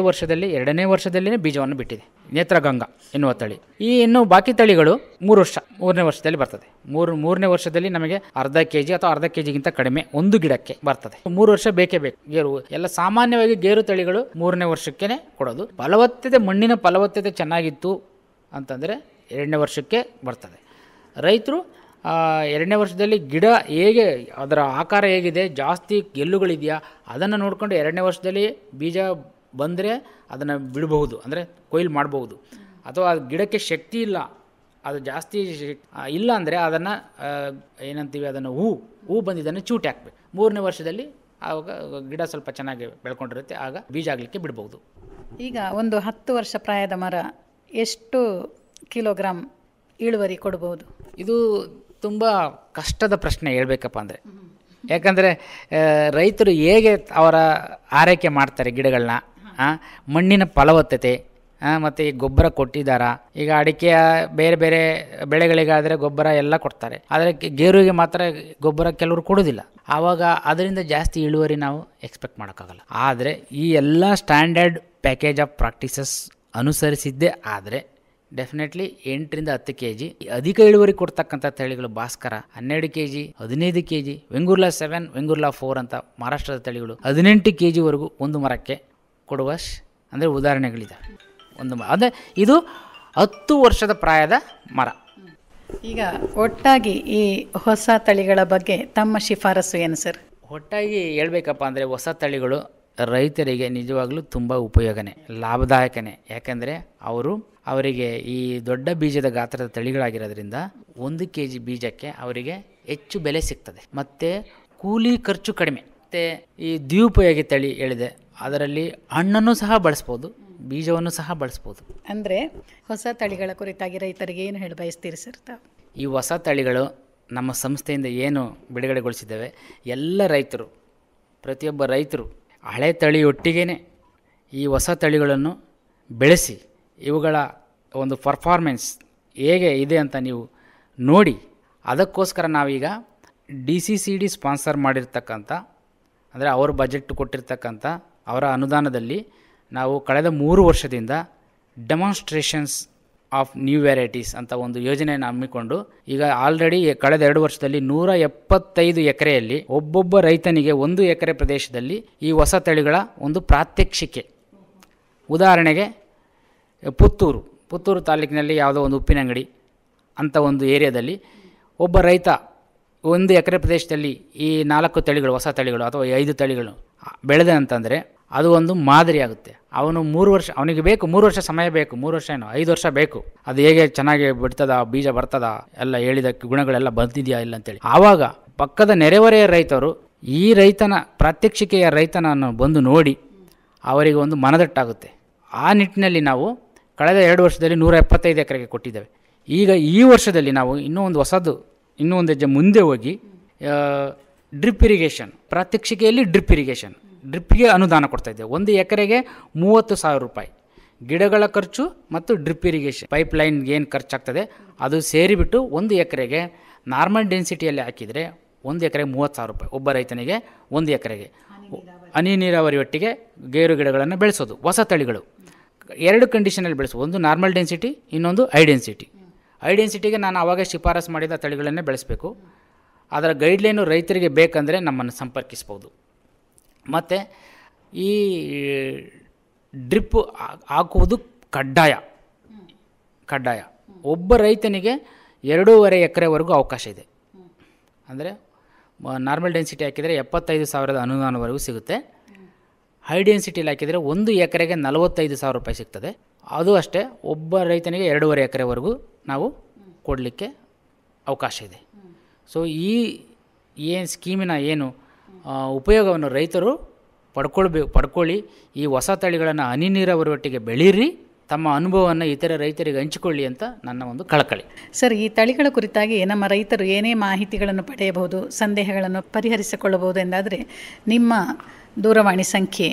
S3: ವರ್ಷದಲ್ಲಿಯೇ ಬೀಜವನ್ನು ಬಿಟ್ಟಿದೆ. ನೇತ್ರಗಂಗಾ ಎನ್ನುವ ತಳಿ. ಈ ಇನ್ನು ಬಾಕಿ ತಳಿಗಳು 3 ವರ್ಷ, 3ನೇ ವರ್ಷದಲ್ಲಿ ಬರ್ತದೆ. 3ನೇ ವರ್ಷದಲ್ಲಿ ನಮಗೆ ಅರ್ಧ kg ಅಥವಾ ಅರ್ಧ kgಗಿಂತ ಕಡಿಮೆ ಒಂದು ಗಿಡಕ್ಕೆ ಬರ್ತದೆ. 3 ವರ್ಷ ಬೇಕೇ ಬೇಕು. ಗೇರು ಎಲ್ಲ ಸಾಮಾನ್ಯವಾಗಿ ಗೇರು ತಳಿಗಳು 3ನೇ ವರ್ಷಕ್ಕೇ ಕೊಡೋದು. ಫಲವತ್ತತೆ, ಮಣ್ಣಿನ ಫಲವತ್ತತೆ ಚೆನ್ನಾಗಿತ್ತು ಅಂತಂದರೆ 2ನೇ ವರ್ಷಕ್ಕೆ ಬರ್ತದೆ. ರೈತರು 2ನೇ ವರ್ಷದಲ್ಲಿ ಗಿಡ ಹೇಗೆ, ಅದರ ಆಕಾರ ಹೇಗಿದೆ, ಜಾಸ್ತಿ ಗೆಲ್ಲುಗಳಿದೆಯಾ ಅದನ್ನು ನೋಡಿಕೊಂಡು 2ನೇ ವರ್ಷದಲ್ಲಿ ಬೀಜ ಬಂದರೆ ಅದನ್ನು ಬಿಡಬಹುದು, ಅಂದರೆ ಕೊಯ್ಲು ಮಾಡಬಹುದು. ಅಥವಾ ಗಿಡಕ್ಕೆ ಶಕ್ತಿ ಇಲ್ಲ, ಅದು ಜಾಸ್ತಿ ಇಲ್ಲ ಅಂದರೆ ಅದನ್ನು ಏನಂತೀವಿ, ಅದನ್ನು ಹೂ ಬಂದಿದ್ದನ್ನು ಚೂಟಿ ಹಾಕಬೇಕು. 3ನೇ ವರ್ಷದಲ್ಲಿ ಆವಾಗ ಗಿಡ ಸ್ವಲ್ಪ ಚೆನ್ನಾಗಿ ಬೆಳ್ಕೊಂಡಿರುತ್ತೆ, ಆಗ ಬೀಜ ಆಗಲಿಕ್ಕೆ ಬಿಡ್ಬೋದು.
S2: ಈಗ ಒಂದು 10 ವರ್ಷ ಪ್ರಾಯದ ಮರ ಎಷ್ಟು ಕಿಲೋಗ್ರಾಮ್ ಇಳುವರಿ ಕೊಡ್ಬೋದು?
S3: ಇದು ತುಂಬ ಕಷ್ಟದ ಪ್ರಶ್ನೆ ಹೇಳ್ಬೇಕಪ್ಪ ಅಂದರೆ. ಯಾಕಂದರೆ ರೈತರು ಹೇಗೆ ಅವರ ಆರೈಕೆ ಮಾಡ್ತಾರೆ ಗಿಡಗಳನ್ನ, ಮಣ್ಣಿನ ಫಲವತ್ತತೆ ಮತ್ತು ಈ ಗೊಬ್ಬರ ಕೊಟ್ಟಿದ್ದಾರಾ. ಈಗ ಅಡಿಕೆಯ ಬೇರೆ ಬೇರೆ ಬೆಳೆಗಳಿಗಾದರೆ ಗೊಬ್ಬರ ಎಲ್ಲ ಕೊಡ್ತಾರೆ, ಆದರೆ ಗೇರುಗೆ ಮಾತ್ರ ಗೊಬ್ಬರ ಕೆಲವರು ಕೊಡೋದಿಲ್ಲ. ಆವಾಗ ಅದರಿಂದ ಜಾಸ್ತಿ ಇಳುವರಿ ನಾವು ಎಕ್ಸ್ಪೆಕ್ಟ್ ಮಾಡೋಕ್ಕಾಗಲ್ಲ. ಆದರೆ ಈ ಎಲ್ಲ ಸ್ಟ್ಯಾಂಡರ್ಡ್ ಪ್ಯಾಕೇಜ್ ಆಫ್ ಪ್ರಾಕ್ಟೀಸಸ್ ಅನುಸರಿಸಿದ್ದೇ ಆದರೆ ಡೆಫಿನೆಟ್ಲಿ 8ರಿಂದ 10 kg ಅಧಿಕ ಇಳುವರಿ ಕೊಡ್ತಕ್ಕಂಥ ತಳಿಗಳು ಭಾಸ್ಕರ 12 kg, 15 kg, ವೆಂಗೂರ್ಲಾ 7, ವೆಂಗೂರ್ಲಾ 4 ಅಂತ ಮಹಾರಾಷ್ಟ್ರದ ತಳಿಗಳು 18 kgವರೆಗೂ ಒಂದು ಮರಕ್ಕೆ ಕೊಡುವ ಅಂದರೆ ಉದಾಹರಣೆಗಳಿದ್ದಾವೆ. ಅಂದರೆ ಇದು 10 ವರ್ಷದ ಪ್ರಾಯದ ಮರ.
S2: ಈಗ ಒಟ್ಟಾಗಿ ಈ ಹೊಸ ತಳಿಗಳ ಬಗ್ಗೆ ತಮ್ಮ ಶಿಫಾರಸು ಏನು ಸರ್?
S3: ಒಟ್ಟಾಗಿ ಹೇಳ್ಬೇಕಪ್ಪ ಅಂದರೆ ಹೊಸ ತಳಿಗಳು ರೈತರಿಗೆ ನಿಜವಾಗ್ಲೂ ತುಂಬ ಉಪಯೋಗನೇ, ಲಾಭದಾಯಕನೇ. ಯಾಕೆಂದರೆ ಅವರಿಗೆ ಈ ದೊಡ್ಡ ಬೀಜದ ಗಾತ್ರದ ತಳಿಗಳಾಗಿರೋದ್ರಿಂದ 1 kg ಬೀಜಕ್ಕೆ ಅವರಿಗೆ ಹೆಚ್ಚು ಬೆಲೆ ಸಿಗ್ತದೆ, ಮತ್ತು ಕೂಲಿ ಖರ್ಚು ಕಡಿಮೆ. ಮತ್ತು ಈ ದ್ವಿಉಪಯೋಗಿ ತಳಿ ಹೇಳಿದೆ, ಅದರಲ್ಲಿ ಹಣ್ಣನ್ನು ಸಹ ಬಳಸ್ಬೋದು, ಬೀಜವನ್ನು ಸಹ ಬಳಸ್ಬೋದು.
S2: ಅಂದರೆ ಹೊಸ ತಳಿಗಳ ಕುರಿತಾಗಿ ರೈತರಿಗೆ ಏನು ಹೇಳಿ ಬಯಸ್ತೀರಿ ಸರ್ ತಾವು?
S3: ಈ ಹೊಸ ತಳಿಗಳು ನಮ್ಮ ಸಂಸ್ಥೆಯಿಂದ ಏನು ಬಿಡುಗಡೆಗೊಳಿಸಿದ್ದೇವೆ, ಎಲ್ಲ ರೈತರು, ಪ್ರತಿಯೊಬ್ಬ ರೈತರು ಹಳೆ ತಳಿಯೊಟ್ಟಿಗೇ ಈ ಹೊಸ ತಳಿಗಳನ್ನು ಬೆಳೆಸಿ ಇವುಗಳ ಒಂದು ಪರ್ಫಾರ್ಮೆನ್ಸ್ ಹೇಗೆ ಇದೆ ಅಂತ ನೀವು ನೋಡಿ, ಅದಕ್ಕೋಸ್ಕರ ನಾವೀಗ DCCD ಸ್ಪಾನ್ಸರ್ ಮಾಡಿರ್ತಕ್ಕಂಥ, ಅಂದರೆ ಅವ್ರ ಬಜೆಟ್ ಕೊಟ್ಟಿರ್ತಕ್ಕಂಥ ಅವರ ಅನುದಾನದಲ್ಲಿ ನಾವು ಕಳೆದ 3 ವರ್ಷದಿಂದ ಡೆಮಾನ್ಸ್ಟ್ರೇಷನ್ಸ್ ಆಫ್ ನ್ಯೂ ವೆರೈಟೀಸ್ ಅಂತ ಒಂದು ಯೋಜನೆಯನ್ನು ಹಮ್ಮಿಕೊಂಡು ಈಗ ಆಲ್ರೆಡಿ ಕಳೆದ 2 ವರ್ಷದಲ್ಲಿ 175 ಎಕರೆಯಲ್ಲಿ ಒಬ್ಬೊಬ್ಬ ರೈತನಿಗೆ 1 ಎಕರೆ ಪ್ರದೇಶದಲ್ಲಿ ಈ ಹೊಸ ತಳಿಗಳ ಒಂದು ಪ್ರಾತ್ಯಕ್ಷಿಕೆ. ಉದಾಹರಣೆಗೆ ಪುತ್ತೂರು ತಾಲೂಕಿನಲ್ಲಿ ಯಾವುದೋ ಒಂದು ಉಪ್ಪಿನಂಗಡಿ ಅಂಥ ಒಂದು ಏರಿಯಾದಲ್ಲಿ ಒಬ್ಬ ರೈತ 1 ಎಕರೆ ಪ್ರದೇಶದಲ್ಲಿ ಈ 4 ತಳಿಗಳು, ಹೊಸ ತಳಿಗಳು ಅಥವಾ 5 ತಳಿಗಳು ಬೆಳೆದ ಅಂತಂದರೆ ಅದು ಒಂದು ಮಾದರಿ ಆಗುತ್ತೆ. ಅವನು 3 ವರ್ಷ, ಅವನಿಗೆ ಬೇಕು 3 ವರ್ಷ ಸಮಯ ಬೇಕು, 3 ವರ್ಷ ಏನು 5 ವರ್ಷ ಬೇಕು, ಅದು ಹೇಗೆ ಚೆನ್ನಾಗಿ ಬಿಡ್ತದ, ಬೀಜ ಬರ್ತದ, ಎಲ್ಲ ಹೇಳಿದ ಗುಣಗಳೆಲ್ಲ ಬಂದಿದೆಯಾ ಇಲ್ಲ ಅಂತೇಳಿ. ಆವಾಗ ಪಕ್ಕದ ನೆರೆಹೊರೆಯ ರೈತರು ಈ ರೈತನ ಪ್ರಾತ್ಯಕ್ಷಿಕೆಯ ರೈತನನ್ನು ಬಂದು ನೋಡಿ ಅವರಿಗೆ ಒಂದು ಮನದಟ್ಟಾಗುತ್ತೆ. ಆ ನಿಟ್ಟಿನಲ್ಲಿ ನಾವು ಕಳೆದ 2 ವರ್ಷದಲ್ಲಿ 175 ಎಕರೆಗೆ ಕೊಟ್ಟಿದ್ದೇವೆ. ಈಗ ಈ ವರ್ಷದಲ್ಲಿ ನಾವು ಇನ್ನೂ ಒಂದು ಹೆಜ್ಜೆ ಮುಂದೆ ಹೋಗಿ ಡ್ರಿಪ್ ಇರಿಗೇಷನ್, ಪ್ರಾತ್ಯಕ್ಷಿಕೆಯಲ್ಲಿ ಡ್ರಿಪ್ಪಿಗೆ ಅನುದಾನ ಕೊಡ್ತಾಯಿದ್ದೇವೆ. 1 ಎಕರೆಗೆ 30,000 ರೂಪಾಯಿ. ಗಿಡಗಳ ಖರ್ಚು ಮತ್ತು ಡ್ರಿಪ್ ಇರಿಗೇಷನ್ ಪೈಪ್ಲೈನ್ಗೆ ಏನು ಖರ್ಚಾಗ್ತದೆ ಅದು ಸೇರಿಬಿಟ್ಟು 1 ಎಕರೆಗೆ ನಾರ್ಮಲ್ ಡೆನ್ಸಿಟಿಯಲ್ಲಿ ಹಾಕಿದರೆ 1 ಎಕರೆಗೆ 30,000 ರೂಪಾಯಿ. ಒಬ್ಬ ರೈತನಿಗೆ 1 ಎಕರೆಗೆ ಹನಿ ನೀರಾವರಿ ಒಟ್ಟಿಗೆ ಗೇರು ಗಿಡಗಳನ್ನು ಬೆಳೆಸೋದು. ಹೊಸ ತಳಿಗಳು 2 ಕಂಡೀಷನಲ್ಲಿ ಬೆಳೆಸೋದು, ಒಂದು ನಾರ್ಮಲ್ ಡೆನ್ಸಿಟಿ, ಇನ್ನೊಂದು ಹೈ ಡೆನ್ಸಿಟಿಗೆ ನಾನು ಆವಾಗ ಶಿಫಾರಸು ಮಾಡಿದ ತಳಿಗಳನ್ನೇ ಬೆಳೆಸಬೇಕು. ಅದರ ಗೈಡ್ಲೈನು ರೈತರಿಗೆ ಬೇಕಂದರೆ ನಮ್ಮನ್ನು ಸಂಪರ್ಕಿಸ್ಬೋದು. ಮತ್ತು ಈ ಡ್ರಿಪ್ ಹಾಕುವುದು ಕಡ್ಡಾಯ. ಒಬ್ಬ ರೈತನಿಗೆ 2.5 ಎಕರೆವರೆಗೂ ಅವಕಾಶ ಇದೆ. ಅಂದರೆ ನಾರ್ಮಲ್ ಡೆನ್ಸಿಟಿ ಹಾಕಿದರೆ 75,000 ಅನುದಾನವರೆಗೂ ಸಿಗುತ್ತೆ. ಹೈ ಡೆನ್ಸಿಟಿಲಿ ಹಾಕಿದರೆ 1 ಎಕರೆಗೆ 45,000 ರೂಪಾಯಿ ಸಿಗ್ತದೆ. ಅದು ಅಷ್ಟೇ, ಒಬ್ಬ ರೈತನಿಗೆ 2.5 ಎಕರೆವರೆಗೂ ನಾವು ಕೊಡಲಿಕ್ಕೆ ಅವಕಾಶ ಇದೆ. ಸೊ ಈ ಸ್ಕೀಮಿನ ಉಪಯೋಗವನ್ನು ರೈತರು ಪಡ್ಕೊಳ್ಳಿ. ಈ ಹೊಸ ತಳಿಗಳನ್ನು ಹನಿ ನೀರಾವರಿ ಒಟ್ಟಿಗೆ ಬೆಳೀರಿ, ತಮ್ಮ ಅನುಭವವನ್ನು ಇತರ ರೈತರಿಗೆ ಹಂಚಿಕೊಳ್ಳಿ ಅಂತ ನನ್ನ ಒಂದು ಕಳಕಳಿ.
S2: ಸರ್, ಈ ತಳಿಗಳ ಕುರಿತಾಗಿ ನಮ್ಮ ರೈತರು ಏನೇ ಮಾಹಿತಿಗಳನ್ನು ಪಡೆಯಬಹುದು, ಸಂದೇಹಗಳನ್ನು ಪರಿಹರಿಸಿಕೊಳ್ಳಬಹುದು ಎಂದಾದರೆ ನಿಮ್ಮ ದೂರವಾಣಿ ಸಂಖ್ಯೆ?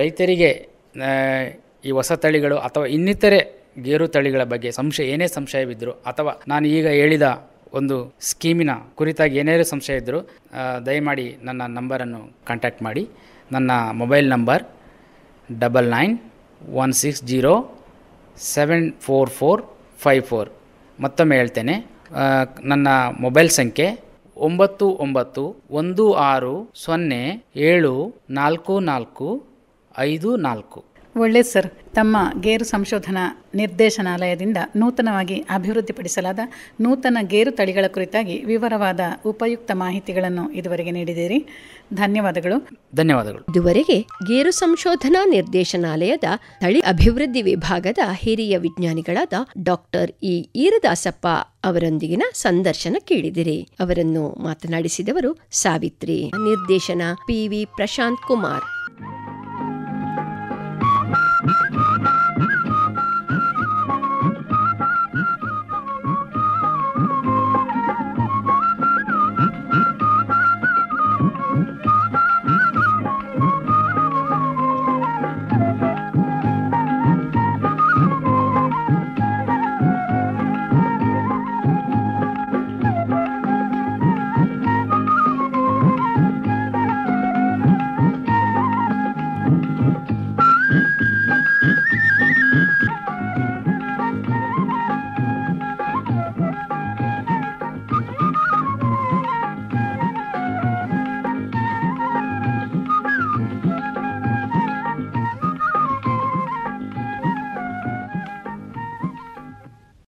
S3: ರೈತರಿಗೆ ಈ ಹೊಸ ತಳಿಗಳು ಅಥವಾ ಇನ್ನಿತರೆ ಗೇರು ತಳಿಗಳ ಬಗ್ಗೆ ಏನೇ ಸಂಶಯವಿದ್ದರೂ ಅಥವಾ ನಾನು ಈಗ ಹೇಳಿದ ಒಂದು ಸ್ಕೀಮಿನ ಕುರಿತಾಗಿ ಏನೇ ಸಂಶಯ ಇದ್ದರೂ ದಯಮಾಡಿ ನನ್ನ ನಂಬರನ್ನು ಕಾಂಟ್ಯಾಕ್ಟ್ ಮಾಡಿ. ನನ್ನ ಮೊಬೈಲ್ ನಂಬರ್ 991601 744454. ಮತ್ತೊಮ್ಮೆ ಹೇಳ್ತೇನೆ, ನನ್ನ ಮೊಬೈಲ್ ಸಂಖ್ಯೆ 9910744454.
S2: ಒಳ್ಳೆಯದು ಸರ್. ತಮ್ಮ ಗೇರು ಸಂಶೋಧನಾ ನಿರ್ದೇಶನಾಲಯದಿಂದ ನೂತನವಾಗಿ ಅಭಿವೃದ್ಧಿಪಡಿಸಲಾದ ನೂತನ ಗೇರು ತಳಿಗಳ ಕುರಿತಾಗಿ ವಿವರವಾದ ಉಪಯುಕ್ತ ಮಾಹಿತಿಗಳನ್ನು ಇದುವರೆಗೆ ನೀಡಿದ್ದೀರಿ. ಧನ್ಯವಾದಗಳು.
S3: ಧನ್ಯವಾದಗಳು.
S1: ಇದುವರೆಗೆ ಗೇರು ಸಂಶೋಧನಾ ನಿರ್ದೇಶನಾಲಯದ ತಳಿ ಅಭಿವೃದ್ಧಿ ವಿಭಾಗದ ಹಿರಿಯ ವಿಜ್ಞಾನಿಗಳಾದ ಡಾಕ್ಟರ್ ಇ ಈರದಾಸಪ್ಪ ಅವರೊಂದಿಗಿನ ಸಂದರ್ಶನ ಕೇಳಿದಿರಿ. ಅವರನ್ನು ಮಾತನಾಡಿಸಿದವರು ಸಾವಿತ್ರಿ. ನಿರ್ದೇಶನ PV ಪ್ರಶಾಂತ್ ಕುಮಾರ್.